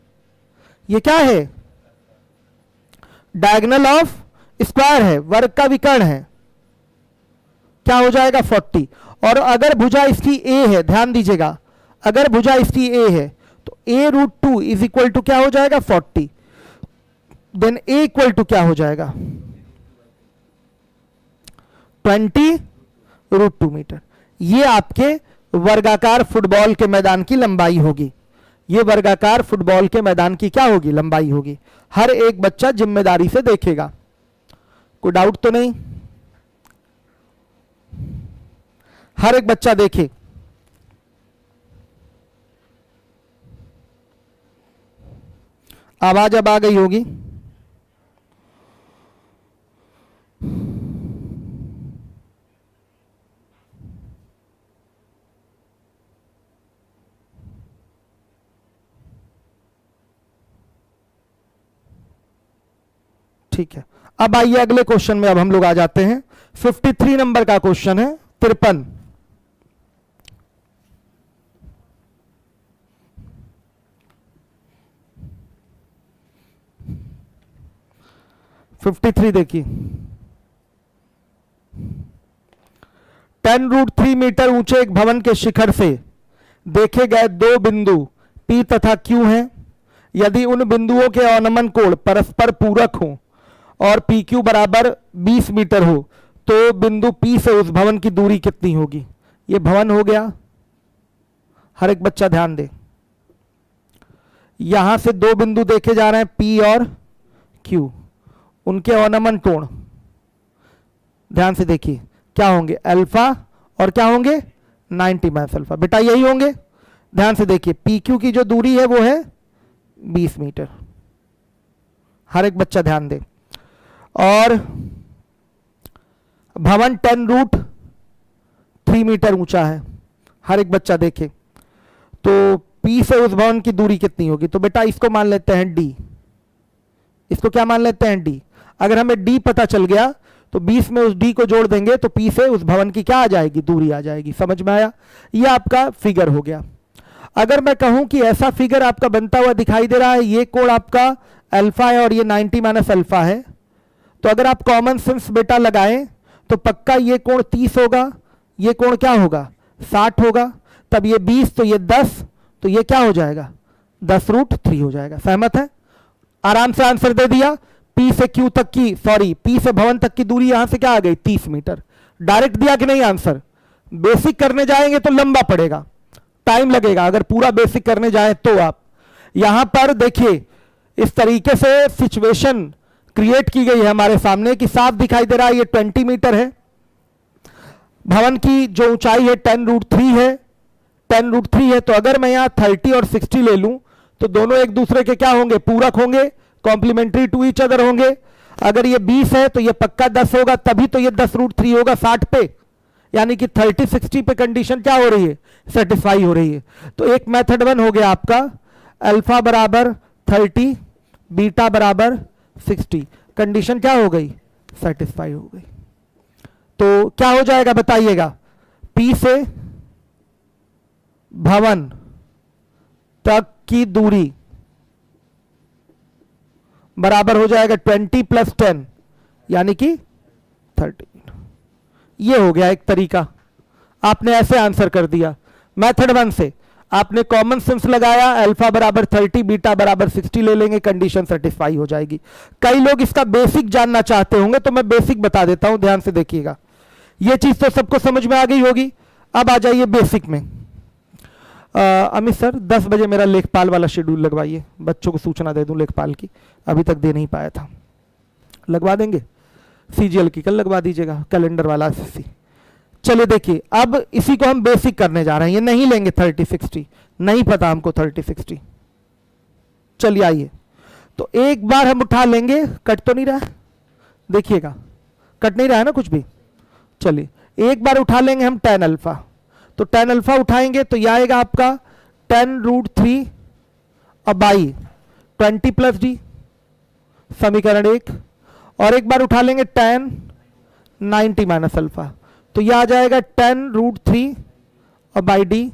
ये क्या है? डायगोनल ऑफ स्क्वायर है, वर्ग का विकर्ण है। क्या हो जाएगा? 40। और अगर भुजा इसकी a है, ध्यान दीजिएगा, अगर भुजा इसकी a है तो a√2 इज इक्वल टू क्या हो जाएगा? 40। देन a इक्वल टू क्या हो जाएगा? 20√2 मीटर। ये आपके वर्गाकार फुटबॉल के मैदान की लंबाई होगी। ये वर्गाकार फुटबॉल के मैदान की क्या होगी? लंबाई होगी। हर एक बच्चा जिम्मेदारी से देखेगा, कोई डाउट तो नहीं? हर एक बच्चा देखे। आवाज अब आ गई होगी। ठीक है, अब आइए अगले क्वेश्चन में अब हम लोग आ जाते हैं। 53 नंबर का क्वेश्चन है, 53। देखिए, 10√3 मीटर ऊंचे एक भवन के शिखर से देखे गए दो बिंदु P तथा Q हैं। यदि उन बिंदुओं के अवनमन कोण परस्पर पूरक हों और PQ बराबर 20 मीटर हो तो बिंदु P से उस भवन की दूरी कितनी होगी? ये भवन हो गया। हर एक बच्चा ध्यान दे, यहां से दो बिंदु देखे जा रहे हैं P और Q, उनके अवनमन कोण ध्यान से देखिए क्या होंगे? अल्फा और क्या होंगे? 90 माइनस अल्फा। बेटा यही होंगे। ध्यान से देखिए, PQ की जो दूरी है वो है 20 मीटर। हर एक बच्चा ध्यान दे। और भवन 10√3 मीटर ऊंचा है। हर एक बच्चा देखे, तो P से उस भवन की दूरी कितनी होगी? तो बेटा इसको मान लेते हैं D। इसको क्या मान लेते हैं? D। अगर हमें D पता चल गया तो 20 में उस D को जोड़ देंगे तो P से उस भवन की क्या आ जाएगी? दूरी आ जाएगी। समझ में आया? ये आपका फिगर हो गया। अगर मैं कहूं कि ऐसा फिगर आपका बनता हुआ दिखाई दे रहा है, ये कोण आपका अल्फा है और ये 90 माइनस अल्फा है, तो अगर आप कॉमन सेंस बेटा लगाएं तो पक्का ये कोण 30 होगा, ये कोण क्या होगा? 60 होगा। तब ये 20 तो ये 10, तो ये क्या हो जाएगा? 10√3 हो जाएगा। सहमत है? आराम से आंसर दे दिया। P से Q तक की, सॉरी P से भवन तक की दूरी यहां से क्या आ गई? 30 मीटर। डायरेक्ट दिया कि नहीं आंसर? बेसिक करने जाएंगे तो लंबा पड़ेगा, टाइम लगेगा। अगर पूरा बेसिक करने जाए तो आप यहां पर देखिए इस तरीके से सिचुएशन क्रिएट की गई है हमारे सामने कि साफ दिखाई दे रहा है ये 20 मीटर है, भवन की जो ऊंचाई है 10√3 है, 10√3 है। तो अगर मैं यहां 30 और 60 ले लूं तो दोनों एक दूसरे के क्या होंगे, पूरक होंगे, कॉम्प्लीमेंट्री टू ईच अदर होंगे। अगर ये 20 है तो ये पक्का 10 होगा, तभी तो ये 10√3 होगा 60 पे, यानी कि 30-60 पे कंडीशन क्या हो रही है, सेटिस्फाई हो रही है। तो एक मेथड 1 हो गया आपका अल्फा बराबर 30 बीटा बराबर 60, कंडीशन क्या हो गई, सेटिस्फाई हो गई। तो क्या हो जाएगा बताइएगा, P से भवन तक की दूरी बराबर हो जाएगा 20 + 10 यानी कि 30। ये हो गया एक तरीका, आपने ऐसे आंसर कर दिया। मेथड 1 से आपने कॉमन सेंस लगाया, अल्फा बराबर 30 बीटा बराबर 60 ले लेंगे, कंडीशन सेटिस्फाई हो जाएगी। कई लोग इसका बेसिक जानना चाहते होंगे तो मैं बेसिक बता देता हूं, ध्यान से देखिएगा। ये चीज तो सबको समझ में आ गई होगी। अब आ जाइए बेसिक में। अमित सर 10 बजे मेरा लेखपाल वाला शेड्यूल लगवाइए, बच्चों को सूचना दे दूं लेखपाल की, अभी तक दे नहीं पाया था। लगवा देंगे, सीजीएल की कल लगवा दीजिएगा, कैलेंडर वाला एसएससी। चलिए देखिए, अब इसी को हम बेसिक करने जा रहे हैं, ये नहीं लेंगे 30-60, नहीं पता हमको 30-60। चलिए आइए, तो एक बार हम उठा लेंगे, कट तो नहीं रहा है, देखिएगा कट नहीं रहा है ना कुछ भी। चलिए एक बार उठा लेंगे हम tan अल्फा, तो tan अल्फा उठाएंगे तो यह आएगा आपका 10√3 बाई 20 + d, समीकरण 1। और एक बार उठा लेंगे tan 90 - अल्फा, तो यह आ जाएगा 10√3 बाई d।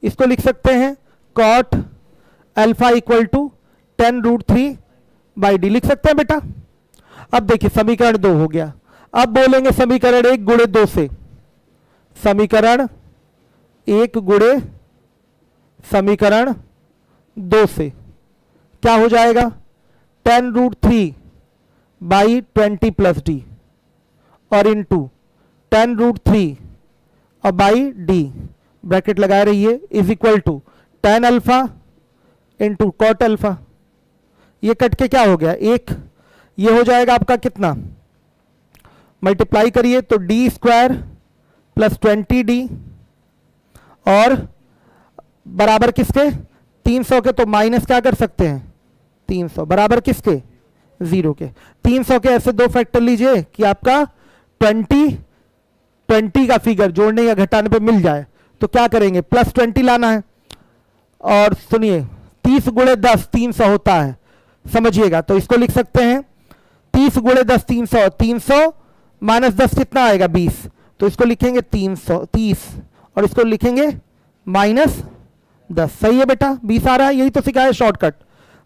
इसको लिख सकते हैं cot अल्फा = 10√3 बाई d, लिख सकते हैं बेटा। अब देखिए समीकरण 2 हो गया। अब बोलेंगे समीकरण 1 गुणे 2 से, समीकरण 1 गुणे समीकरण 2 से क्या हो जाएगा, 10√3 बाई 20 + d और इंटू 10√3 बाई d, ब्रैकेट लगाए रहिए, is equal to tan alpha into cot alpha. ये कट के क्या हो गया 1, ये हो जाएगा आपका कितना, मल्टीप्लाई करिए तो d² + 20d और बराबर किसके, 300 के, तो माइनस क्या कर सकते हैं 300, बराबर किसके 0 के। 300 के ऐसे दो फैक्टर लीजिए कि आपका 20 का फिगर जोड़ने या घटाने पे मिल जाए। तो क्या करेंगे, +20 लाना है। और सुनिए 30 × 10 300 होता है, समझिएगा। तो इसको लिख सकते हैं 30 × 10 300, 300 - 10 कितना आएगा 20, तो इसको लिखेंगे 330 और इसको लिखेंगे -10। सही है बेटा, 20 आ रहा है, यही तो सिखाया शॉर्टकट।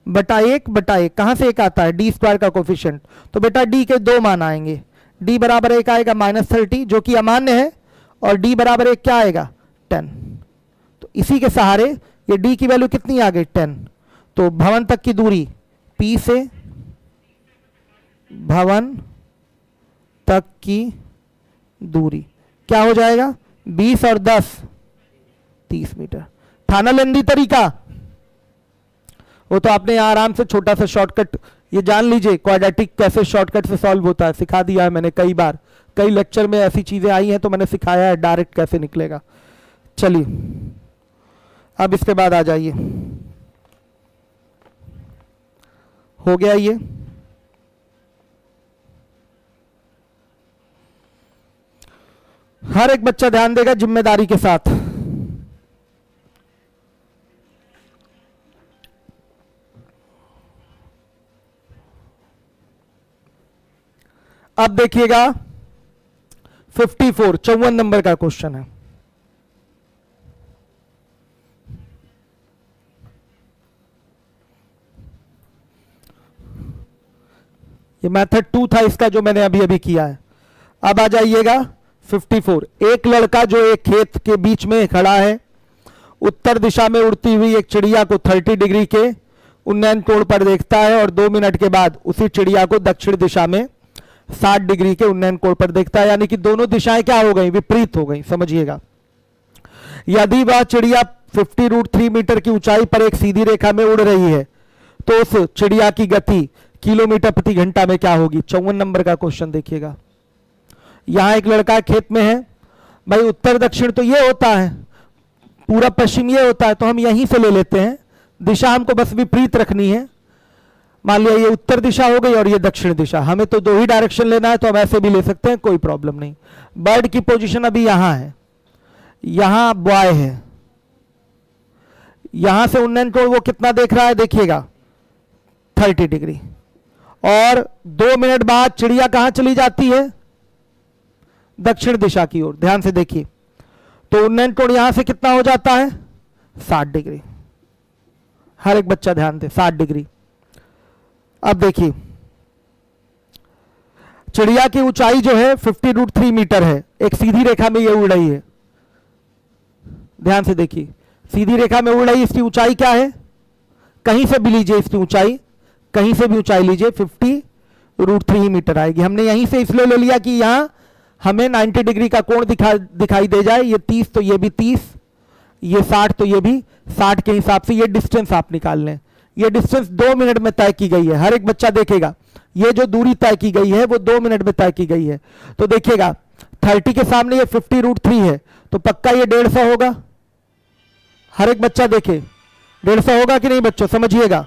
बटा 1 कहां से 1 आता है, d² का कोफिशिएंट, तो बेटा d के 2 मान आएंगे। d बराबर 1 आएगा -30 जो कि अमान्य है, और d बराबर 1 क्या आएगा 10। तो इसी के सहारे ये d की वैल्यू कितनी आ गई 10। तो भवन तक की दूरी P से भवन तक की दूरी क्या हो जाएगा, 20 और 10 30 मीटर। था ना लेंदी तरीका, वो तो आपने आराम से छोटा सा शॉर्टकट, ये जान लीजिए क्वाड्रेटिक कैसे शॉर्टकट से सॉल्व होता है, सिखा दिया है मैंने कई बार, कई लेक्चर में ऐसी चीजें आई हैं तो मैंने सिखाया है डायरेक्ट कैसे निकलेगा। चलिए अब इसके बाद आ जाइए, हो गया ये। हर एक बच्चा ध्यान देगा जिम्मेदारी के साथ। अब देखिएगा 54 नंबर का क्वेश्चन है। ये मेथड 2 था इसका जो मैंने अभी अभी किया है। अब आ जाइएगा 54। एक लड़का जो एक खेत के बीच में खड़ा है, उत्तर दिशा में उड़ती हुई एक चिड़िया को 30 डिग्री के उन्नयन कोण पर देखता है और 2 मिनट के बाद उसी चिड़िया को दक्षिण दिशा में 60 डिग्री के उन्नयन कोण पर देखता है, यानी कि दोनों दिशाएं क्या हो गई, विपरीत हो गई। समझिएगा यदि वह चिड़िया 50√3 मीटर की ऊंचाई पर एक सीधी रेखा में उड़ रही है तो उस चिड़िया की गति किलोमीटर प्रति घंटा में क्या होगी। 54 नंबर का क्वेश्चन देखिएगा। यहां एक लड़का खेत में है, भाई उत्तर दक्षिण तो ये होता है, पूरब पश्चिम ये होता है, तो हम यहीं से ले लेते हैं, दिशा हमको बस विपरीत रखनी है। मान लिया ये उत्तर दिशा हो गई और ये दक्षिण दिशा, हमें तो दो ही डायरेक्शन लेना है तो हम ऐसे भी ले सकते हैं, कोई प्रॉब्लम नहीं। बर्ड की पोजीशन अभी यहां है, यहां बॉय है, यहां से उन्नयन कोण वो कितना देख रहा है देखिएगा 30 डिग्री, और 2 मिनट बाद चिड़िया कहां चली जाती है, दक्षिण दिशा की ओर। ध्यान से देखिए, तो उन्नयन कोण यहां से कितना हो जाता है 60 डिग्री। हर एक बच्चा ध्यान दे, 60 डिग्री। अब देखिए चिड़िया की ऊंचाई जो है 50√3 मीटर है, एक सीधी रेखा में ये उड़ रही है। ध्यान से देखिए, सीधी रेखा में उड़ रही, इसकी ऊंचाई क्या है, कहीं से भी लीजिए इसकी ऊंचाई, कहीं से भी ऊंचाई लीजिए 50√3 मीटर आएगी। हमने यहीं से इसलिए ले लिया कि यहां हमें 90 डिग्री का कोण दिखाई दे जाए, ये 30 तो ये भी 30, ये 60 तो ये भी 60 के हिसाब से ये डिस्टेंस आप निकाल लें। ये डिस्टेंस 2 मिनट में तय की गई है, हर एक बच्चा देखेगा ये जो दूरी तय की गई है वो 2 मिनट में तय की गई है। तो देखिएगा 30 के सामने ये 50√3 है, तो पक्का ये 150 होगा। हर एक बच्चा देखे 150 होगा कि नहीं बच्चों, समझिएगा।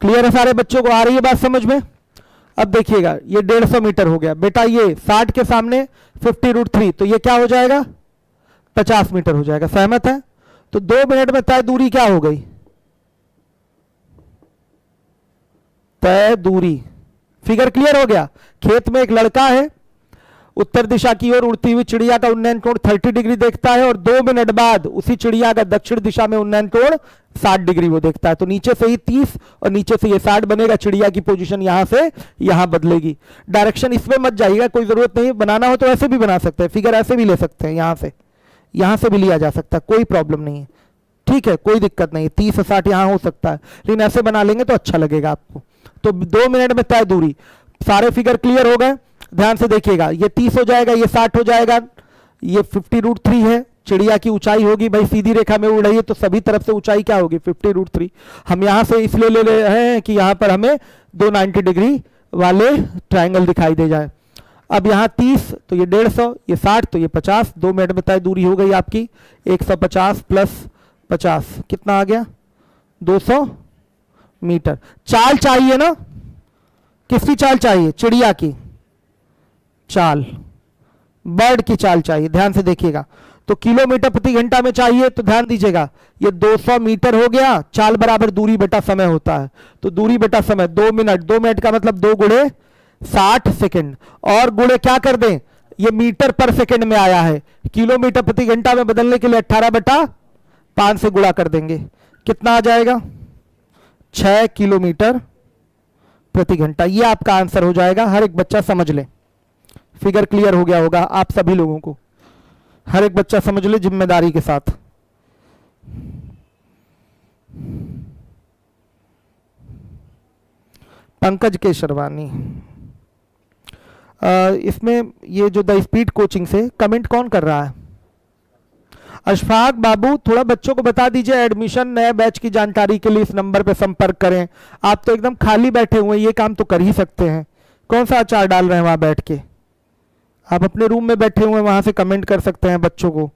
क्लियर है सारे बच्चों को, आ रही है बात समझ में। अब देखिएगा ये 150 मीटर हो गया बेटा, ये 60 के सामने 50√3, तो ये क्या हो जाएगा 50 मीटर हो जाएगा। सहमत है। तो 2 मिनट में तय दूरी क्या हो गई, तय दूरी। फिगर क्लियर हो गया। खेत में एक लड़का है, उत्तर दिशा की ओर उड़ती हुई चिड़िया का उन्नयन कोण 30 डिग्री देखता है और 2 मिनट बाद उसी चिड़िया का दक्षिण दिशा में उन्नयन कोण 60 डिग्री वो देखता है। तो नीचे से ही 30 और नीचे से ये 60 बनेगा, चिड़िया की पोजीशन यहां से यहां बदलेगी। डायरेक्शन इसमें मत जाइएगा, कोई जरूरत नहीं, बनाना हो तो ऐसे भी बना सकते हैं, फिगर ऐसे भी ले सकते हैं, यहां से भी लिया जा सकता है, कोई प्रॉब्लम नहीं है, ठीक है, कोई दिक्कत नहीं। 30 से 60 यहां हो सकता है, लेकिन ऐसे बना लेंगे तो अच्छा लगेगा आपको। तो 2 मिनट में तय दूरी, सारे फिगर क्लियर हो गए। ध्यान से देखिएगा, ये 30 हो जाएगा, ये 60 हो जाएगा, ये 50√3 है, चिड़िया की ऊंचाई होगी, भाई सीधी रेखा में उड़ रही है तो सभी तरफ से ऊंचाई क्या होगी 50√3। हम यहां से इसलिए ले रहे हैं कि यहां पर हमें 290 डिग्री वाले ट्रायंगल दिखाई दे जाए। अब यहां 30 तो ये 150, ये 60 तो ये 50, 2 मिनट में तय दूरी हो गई आपकी 150 प्लस 50 कितना आ गया 200 मीटर। चाल चाहिए ना, किसकी चाल चाहिए, चिड़िया की चाल, बर्ड की चाल चाहिए। ध्यान से देखिएगा, तो किलोमीटर प्रति घंटा में चाहिए, तो ध्यान दीजिएगा ये 200 मीटर हो गया, चाल बराबर दूरी बटा समय होता है, तो दूरी बटा समय 2 मिनट, 2 मिनट का मतलब 2 गुणे 60 सेकंड, और गुणे क्या कर दें, ये मीटर पर सेकंड में आया है, किलोमीटर प्रति घंटा में बदलने के लिए 18/5 से गुणा कर देंगे, कितना आ जाएगा 6 किलोमीटर प्रति घंटा। ये आपका आंसर हो जाएगा। हर एक बच्चा समझ ले, फिगर क्लियर हो गया होगा आप सभी लोगों को, हर एक बच्चा समझ ले जिम्मेदारी के साथ। पंकज केशरवानी, इसमें ये जो द स्पीड कोचिंग से कमेंट कौन कर रहा है, अशफाक बाबू थोड़ा बच्चों को बता दीजिए, एडमिशन नए बैच की जानकारी के लिए इस नंबर पर संपर्क करें। आप तो एकदम खाली बैठे हुए हैं, ये काम तो कर ही सकते हैं, कौन सा अचार डाल रहे हैं वहां बैठ के, आप अपने रूम में बैठे हुए हैं, वहां से कमेंट कर सकते हैं बच्चों को।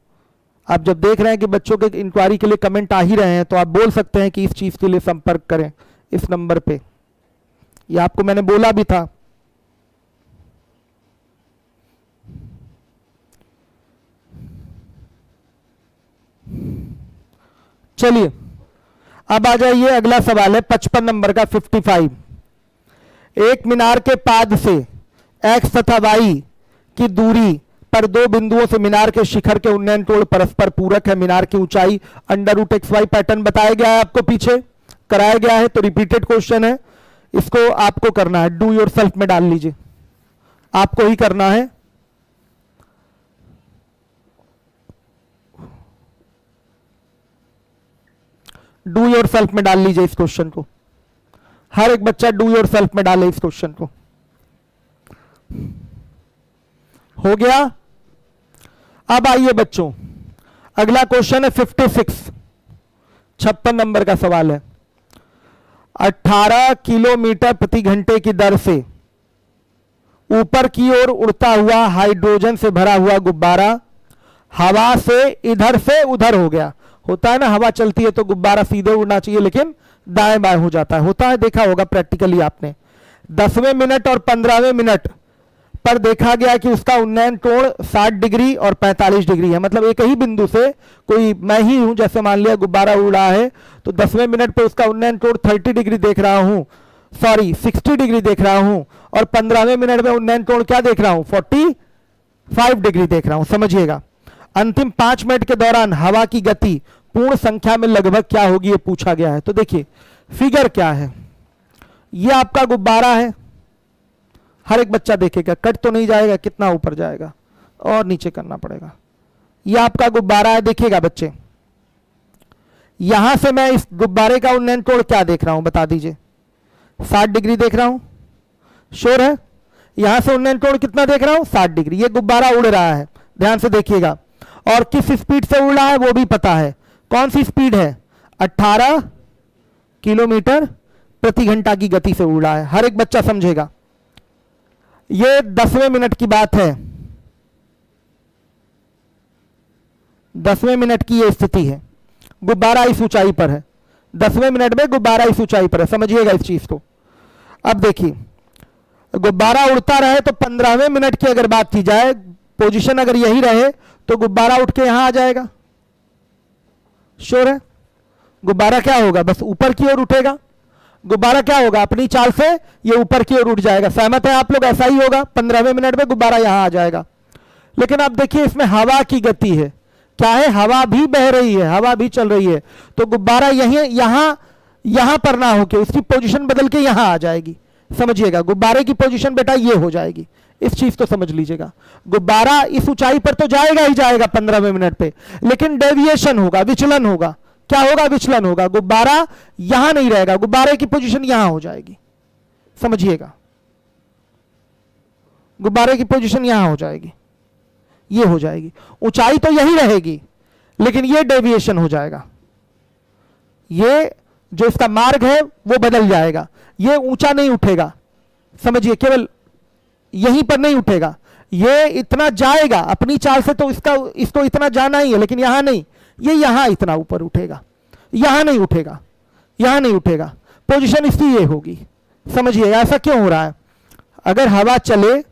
आप जब देख रहे हैं कि बच्चों के इंक्वायरी के लिए कमेंट आ ही रहे हैं तो आप बोल सकते हैं कि इस चीज के लिए संपर्क करें इस नंबर पे, ये आपको मैंने बोला भी था। चलिए अब आ जाइए, अगला सवाल है 55 नंबर का 55। एक मीनार के पाद से x तथा y की दूरी पर 2 बिंदुओं से मीनार के शिखर के उन्नयन कोण परस्पर पूरक है, मीनार की ऊंचाई √xy पैटर्न बताया गया है, आपको पीछे कराया गया है, तो रिपीटेड क्वेश्चन है, इसको आपको करना है, डू योर सेल्फ में डाल लीजिए, आपको ही करना है। डू योर सेल्फ में डाल लीजिए इस क्वेश्चन को, हर एक बच्चा डू योर सेल्फ में डाले इस क्वेश्चन को। हो गया। अब आइए बच्चों, अगला क्वेश्चन है 56 नंबर का सवाल है। 18 किलोमीटर प्रति घंटे की दर से ऊपर की ओर उड़ता हुआ हाइड्रोजन से भरा हुआ गुब्बारा हवा से इधर से उधर हो गया। होता है ना, हवा चलती है तो गुब्बारा सीधे उड़ना चाहिए लेकिन दाएं बाएं हो जाता है। होता है, देखा होगा प्रैक्टिकली आपने। 10वें मिनट और 15वें मिनट पर देखा गया कि उसका उन्नयन कोण 60 डिग्री और 45 डिग्री है। मतलब एक ही बिंदु से, कोई मैं ही हूं, जैसे मान लिया गुब्बारा उड़ रहा है तो 10वें मिनट पे उसका उन्नयन कोण 30 डिग्री देख रहा हूं, सॉरी 60 डिग्री देख रहा हूं, और 15वें मिनट में उन्नयन कोण क्या देख रहा हूं, 45 डिग्री देख रहा हूं। समझिएगा, अंतिम 5 मिनट के दौरान हवा की गति पूर्ण संख्या में लगभग क्या होगी, ये पूछा गया है। तो देखिए फिगर क्या है, ये आपका गुब्बारा है, हर एक बच्चा देखेगा, कट तो नहीं जाएगा, कितना ऊपर जाएगा और नीचे करना पड़ेगा। ये आपका गुब्बारा है, देखिएगा बच्चे, यहां से मैं इस गुब्बारे का उन्नयन कोण क्या देख रहा हूं, बता दीजिए, 60 डिग्री देख रहा हूं, श्योर है। यहां से उन्नयन कोण कितना देख रहा हूं, 60 डिग्री। ये गुब्बारा उड़ रहा है, ध्यान से देखिएगा, और किस स्पीड से उड़ रहा है वो भी पता है। कौन सी स्पीड है, 18 किलोमीटर प्रति घंटा की गति से उड़ रहा है। हर एक बच्चा समझेगा। ये 10वें मिनट की बात है, 10वें मिनट की ये स्थिति है, गुब्बारा इस ऊंचाई पर है, 10वें मिनट में गुब्बारा इस ऊंचाई पर है, समझिएगा इस चीज को। अब देखिए, गुब्बारा उड़ता रहे तो 15वें मिनट की अगर बात की जाए, पोजीशन अगर यही रहे तो गुब्बारा उठ के यहां आ जाएगा, श्योर है। गुब्बारा क्या होगा, बस ऊपर की ओर उठेगा। गुब्बारा क्या होगा, अपनी चाल से ये ऊपर की ओर उठ जाएगा। सहमत है आप लोग, ऐसा ही होगा। 15वें मिनट में गुब्बारा यहां आ जाएगा। लेकिन अब देखिए इसमें हवा की गति है, क्या है, हवा भी बह रही है, हवा भी चल रही है, तो गुब्बारा यहां पर ना होके उसकी पोजीशन बदल के यहां आ जाएगी। समझिएगा, गुब्बारे की पोजीशन बेटा ये हो जाएगी, इस चीज को समझ लीजिएगा। गुब्बारा इस ऊंचाई पर तो जाएगा ही जाएगा 15वें मिनट पे, लेकिन डेविएशन होगा, विचलन होगा। क्या होगा, विचलन होगा। गुब्बारा यहां नहीं रहेगा, गुब्बारे की पोजीशन यहां हो जाएगी। समझिएगा, गुब्बारे की पोजीशन यहां हो जाएगी, ये हो जाएगी। ऊंचाई तो यही रहेगी लेकिन ये डेविएशन हो जाएगा, ये जो इसका मार्ग है वो बदल जाएगा, ये ऊंचा नहीं उठेगा। समझिए, केवल यहीं पर नहीं उठेगा, ये इतना जाएगा अपनी चाल से, तो इसको इतना जाना ही है, लेकिन यहां नहीं, ये यहां इतना ऊपर उठेगा, यहां नहीं उठेगा, यहां नहीं उठेगा। पोजीशन इसकी ये होगी। समझिए ऐसा क्यों हो रहा है। अगर हवा चले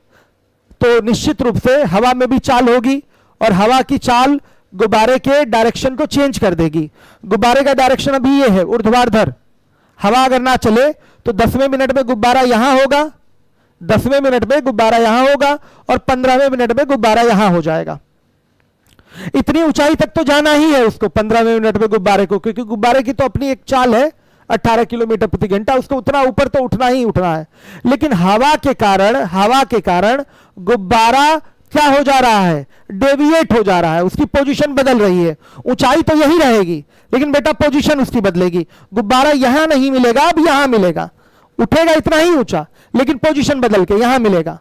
तो निश्चित रूप से हवा में भी चाल होगी, और हवा की चाल गुब्बारे के डायरेक्शन को चेंज कर देगी। गुब्बारे का डायरेक्शन अभी ये है, ऊर्ध्वाधर। हवा अगर ना चले तो 10वें मिनट में गुब्बारा यहां होगा, 10वें मिनट में गुब्बारा यहां होगा, और 15वें मिनट में गुब्बारा यहां हो जाएगा। इतनी ऊंचाई तक तो जाना ही है उसको 15वें मिनट में गुब्बारे को, क्योंकि गुब्बारे की तो अपनी एक चाल है 18 किलोमीटर प्रति घंटा, उसको उतना ऊपर तो उठना ही उठना है। लेकिन हवा के कारण गुब्बारा क्या हो जा रहा है, डेविएट हो जा रहा है, उसकी पोजीशन बदल रही है। ऊंचाई तो यही रहेगी लेकिन बेटा पोजीशन उसकी बदलेगी। गुब्बारा यहां नहीं मिलेगा, अब यहां मिलेगा, उठेगा इतना ही ऊंचा, लेकिन पोजीशन बदल के यहां मिलेगा।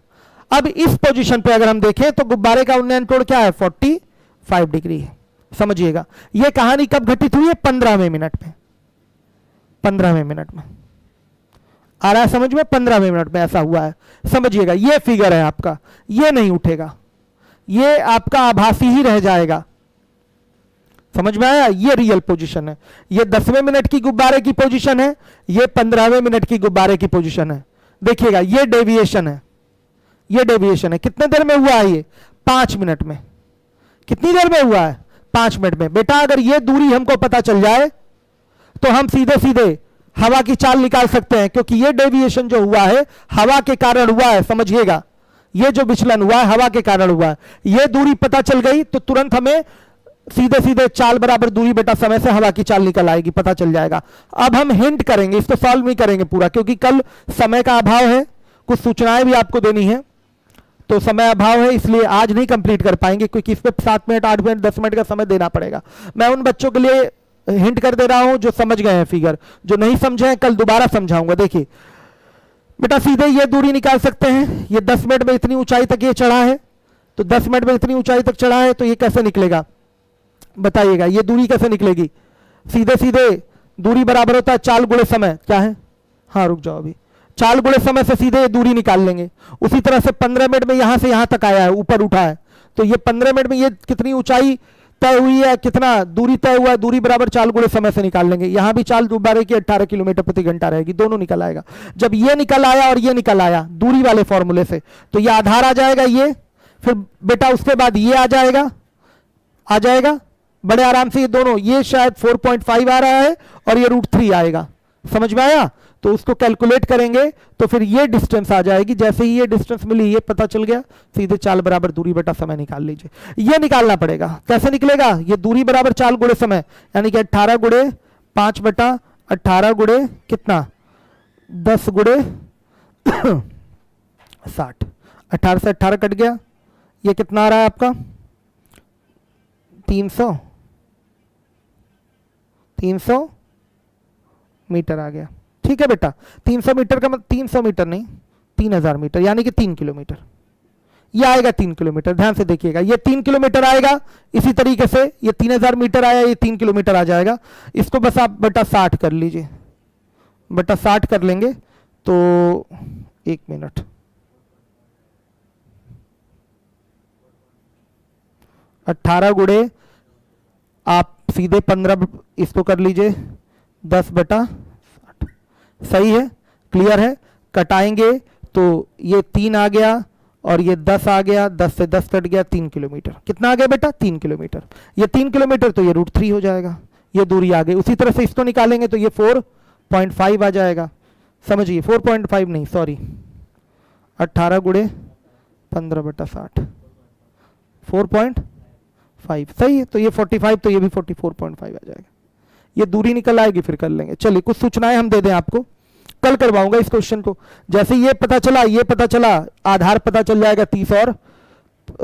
अब इस पोजीशन पे अगर हम देखें तो गुब्बारे का उन्नयन कोण क्या है, 45 डिग्री है। समझिएगा, यह कहानी कब घटित हुई है, 15वें मिनट में, 15वें मिनट में आ रहा है समझ में, 15वें मिनट में ऐसा हुआ है। समझिएगा, यह फिगर है आपका, यह नहीं उठेगा, यह आपका आभासी ही रह जाएगा। समझ में आया, ये रियल पोजीशन है। ये 10वें मिनट की गुब्बारे की पोजीशन है, ये 15वें मिनट की गुब्बारे की पोजीशन है। देखिएगा, ये डेविएशन है, ये डेविएशन है। कितने देर में हुआ है ये, 5 मिनट में। कितनी देर में हुआ है, 5 मिनट में। बेटा अगर ये दूरी हमको पता चल जाए तो हम सीधे सीधे हवा की चाल निकाल सकते हैं, क्योंकि ये डेविएशन जो हुआ है हवा के कारण हुआ है। समझिएगा, ये जो विचलन हुआ है हवा के कारण हुआ है। ये दूरी पता चल गई तो तुरंत हमें सीधे सीधे चाल बराबर दूरी बेटा समय से हवा की चाल निकल आएगी, पता चल जाएगा। अब हम हिंट करेंगे, इसको सॉल्व नहीं करेंगे पूरा, क्योंकि कल समय का अभाव है, कुछ सूचनाएं भी आपको देनी है, तो समय अभाव है, इसलिए आज नहीं कंप्लीट कर पाएंगे, क्योंकि इस पे 7 मिनट 8 मिनट 10 मिनट का समय देना पड़ेगा। मैं उन बच्चों के लिए हिंट कर दे रहा हूं, जो समझ गए हैं फिगर, जो नहीं समझे हैं कल दोबारा समझाऊंगा। देखिए बेटा सीधे ये दूरी निकाल सकते हैं, ये 10 मिनट में इतनी ऊंचाई तक ये चढ़ा है, तो 10 मिनट में इतनी ऊंचाई तक चढ़ा है, तो ये कैसे निकलेगा बताइएगा, ये दूरी कैसे निकलेगी। सीधे सीधे दूरी बराबर होता है चाल गुणे समय, क्या है, हाँ रुक जाओ अभी, चाल गुणे समय से सीधे दूरी निकाल लेंगे। उसी तरह से 15 मिनट में यहां से यहां तक आया है, ऊपर उठा है, तो ये 15 मिनट में ये कितनी ऊंचाई तय हुई है, कितना दूरी तय हुआ है, दूरी बराबर चाल गुणे समय से निकाल लेंगे। यहां भी चाल दोबारा की 18 किलोमीटर प्रति घंटा रहेगी, दोनों निकल आएगा। जब ये निकल आया और ये निकल आया दूरी वाले फॉर्मूले से, तो ये आधार आ जाएगा, ये फिर बेटा उसके बाद ये आ जाएगा बड़े आराम से, ये दोनों, ये शायद 4.5 आ रहा है और ये √3 आएगा, समझ में आया। तो उसको कैलकुलेट करेंगे तो फिर ये डिस्टेंस आ जाएगी। जैसे ही ये डिस्टेंस मिली, ये पता चल गया, सीधे चाल बराबर दूरी बटा समय निकाल लीजिए। ये निकालना पड़ेगा, कैसे निकलेगा, ये दूरी बराबर चाल गुणे समय, यानी कि 18 गुणे 5 बटा 18 गुणे कितना 10 गुणे 60, 18 से 18 कट गया, ये कितना आ रहा है आपका 300 मीटर आ गया। ठीक है बेटा, 300 मीटर का मतलब 300 मीटर नहीं 3000 मीटर, यानी कि 3 किलोमीटर, ये आएगा 3 किलोमीटर। ध्यान से देखिएगा, ये 3 किलोमीटर आएगा। इसी तरीके से ये 3000 मीटर आया, ये 3 किलोमीटर आ जाएगा। इसको बस आप बटा 60 कर लीजिए, बटा 60 कर लेंगे तो 1 मिनट, 18 गुणे आप सीधे 15 इसको कर लीजिए 10 बटा 60, सही है, क्लियर है। कटाएंगे तो ये 3 आ गया और ये 10 आ गया, 10 से 10 कट गया, 3 किलोमीटर। कितना आ गया बेटा 3 किलोमीटर। ये 3 किलोमीटर तो ये √3 हो जाएगा, ये दूरी आ गई। उसी तरह से इसको निकालेंगे तो ये 4.5 आ जाएगा, समझिए 4.5 नहीं सॉरी 18 गुणे 15 बटा 60 4.5, सही है। तो ये 45, तो ये भी 44.5 आ जाएगा। ये दूरी निकल आएगी, फिर कर लेंगे। चलिए कुछ सूचनाएं हम दे दें आपको, कल करवाऊंगा इस क्वेश्चन को। जैसे ये पता चला, आधार पता चल जाएगा 30 और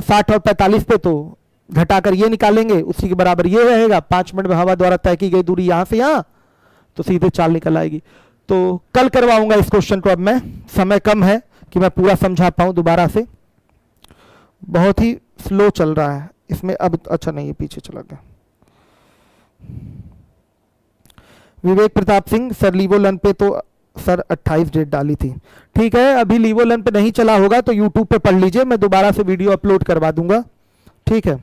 60 और 45 पे, तो घटाकर ये निकालेंगे, उसी के बराबर ये रहेगा। 5 मिनट में हवा द्वारा तय की गई दूरी यहां से यहां, तो सीधे चाल निकल आएगी। तो कल करवाऊंगा इस क्वेश्चन को। अब मैं, समय कम है कि मैं पूरा समझा पाऊं दोबारा से, बहुत ही स्लो चल रहा है इसमें। अब अच्छा नहीं, ये पीछे चला गया। विवेक प्रताप सिंह, सर लीवोलन पे तो सर 28 डेट डाली थी। ठीक है, अभी लीवोलन पे नहीं चला होगा तो यूट्यूब पे पढ़ लीजिए, मैं दोबारा से वीडियो अपलोड करवा दूंगा। ठीक है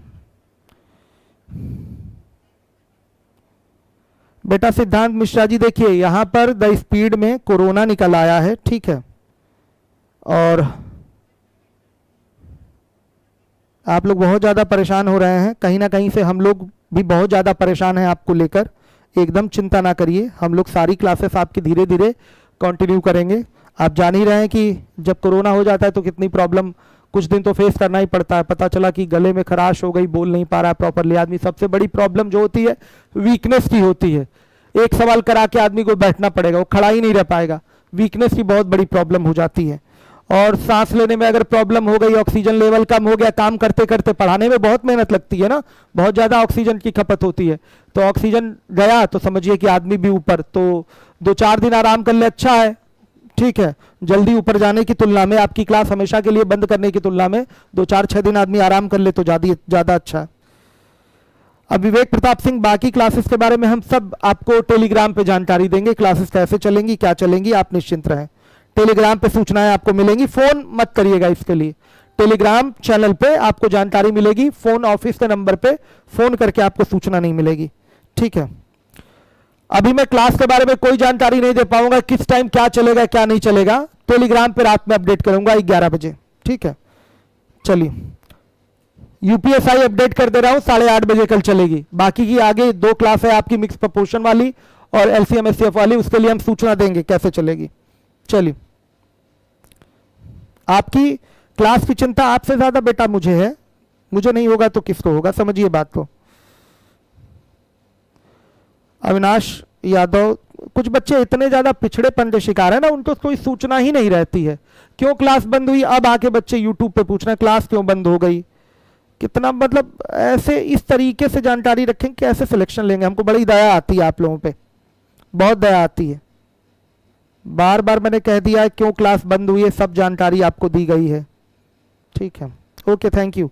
बेटा सिद्धांत मिश्रा जी, देखिए यहां पर द स्पीड में कोरोना निकल आया है, ठीक है, और आप लोग बहुत ज़्यादा परेशान हो रहे हैं। कहीं ना कहीं से हम लोग भी बहुत ज़्यादा परेशान हैं आपको लेकर। एकदम चिंता ना करिए, हम लोग सारी क्लासेस आपकी धीरे धीरे कंटिन्यू करेंगे। आप जान ही रहे हैं कि जब कोरोना हो जाता है तो कितनी प्रॉब्लम कुछ दिन तो फेस करना ही पड़ता है। पता चला कि गले में खराश हो गई, बोल नहीं पा रहा है प्रॉपरली आदमी। सबसे बड़ी प्रॉब्लम जो होती है वीकनेस की होती है। एक सवाल करा के आदमी को बैठना पड़ेगा, वो खड़ा ही नहीं रह पाएगा। वीकनेस की बहुत बड़ी प्रॉब्लम हो जाती है। और सांस लेने में अगर प्रॉब्लम हो गई, ऑक्सीजन लेवल कम हो गया, काम करते करते, पढ़ाने में बहुत मेहनत लगती है ना, बहुत ज़्यादा ऑक्सीजन की खपत होती है। तो ऑक्सीजन गया तो समझिए कि आदमी भी ऊपर। तो 2-4 दिन आराम कर ले, अच्छा है, ठीक है। जल्दी ऊपर जाने की तुलना में, आपकी क्लास हमेशा के लिए बंद करने की तुलना में 2-4-6 दिन आदमी आराम कर ले तो ज़्यादा अच्छा है। अब विवेक प्रताप सिंह, बाकी क्लासेस के बारे में हम सब आपको टेलीग्राम पे जानकारी देंगे। क्लासेस कैसे चलेंगी, क्या चलेंगी, आप निश्चिंत रहें। टेलीग्राम पे सूचनाएं आपको मिलेंगी। फोन मत करिएगा इसके लिए, टेलीग्राम चैनल पे आपको जानकारी मिलेगी। फोन ऑफिस के नंबर पे फोन करके आपको सूचना नहीं मिलेगी, ठीक है। अभी मैं क्लास के बारे में कोई जानकारी नहीं दे पाऊंगा, किस टाइम क्या चलेगा क्या नहीं चलेगा। टेलीग्राम पे रात में अपडेट करूंगा 11 बजे, ठीक है। चलिए, यूपीएसआई अपडेट कर दे रहा हूं, 8:30 बजे कल चलेगी। बाकी की आगे 2 क्लास है आपकी, मिक्स प्रपोर्शन वाली और एलसीएम एससीएफ वाली, उसके लिए हम सूचना देंगे कैसे चलेगी। चलिए, आपकी क्लास की चिंता आपसे ज्यादा बेटा मुझे है, मुझे नहीं होगा तो किसको होगा, समझिए बात को। अविनाश यादव, कुछ बच्चे इतने ज्यादा पिछड़ेपन के शिकार है ना, उनको कोई सूचना ही नहीं रहती है। क्यों क्लास बंद हुई, अब आके बच्चे यूट्यूब पे पूछ रहे हैं क्लास क्यों बंद हो गई, कितना मतलब ऐसे इस तरीके से जानकारी रखें, कैसे सिलेक्शन लेंगे। हमको बड़ी दया आती है आप लोगों पे, बहुत दया आती है। बार बार मैंने कह दिया है क्यों क्लास बंद हुई है, सब जानकारी आपको दी गई है। ठीक है, ओके, थैंक यू।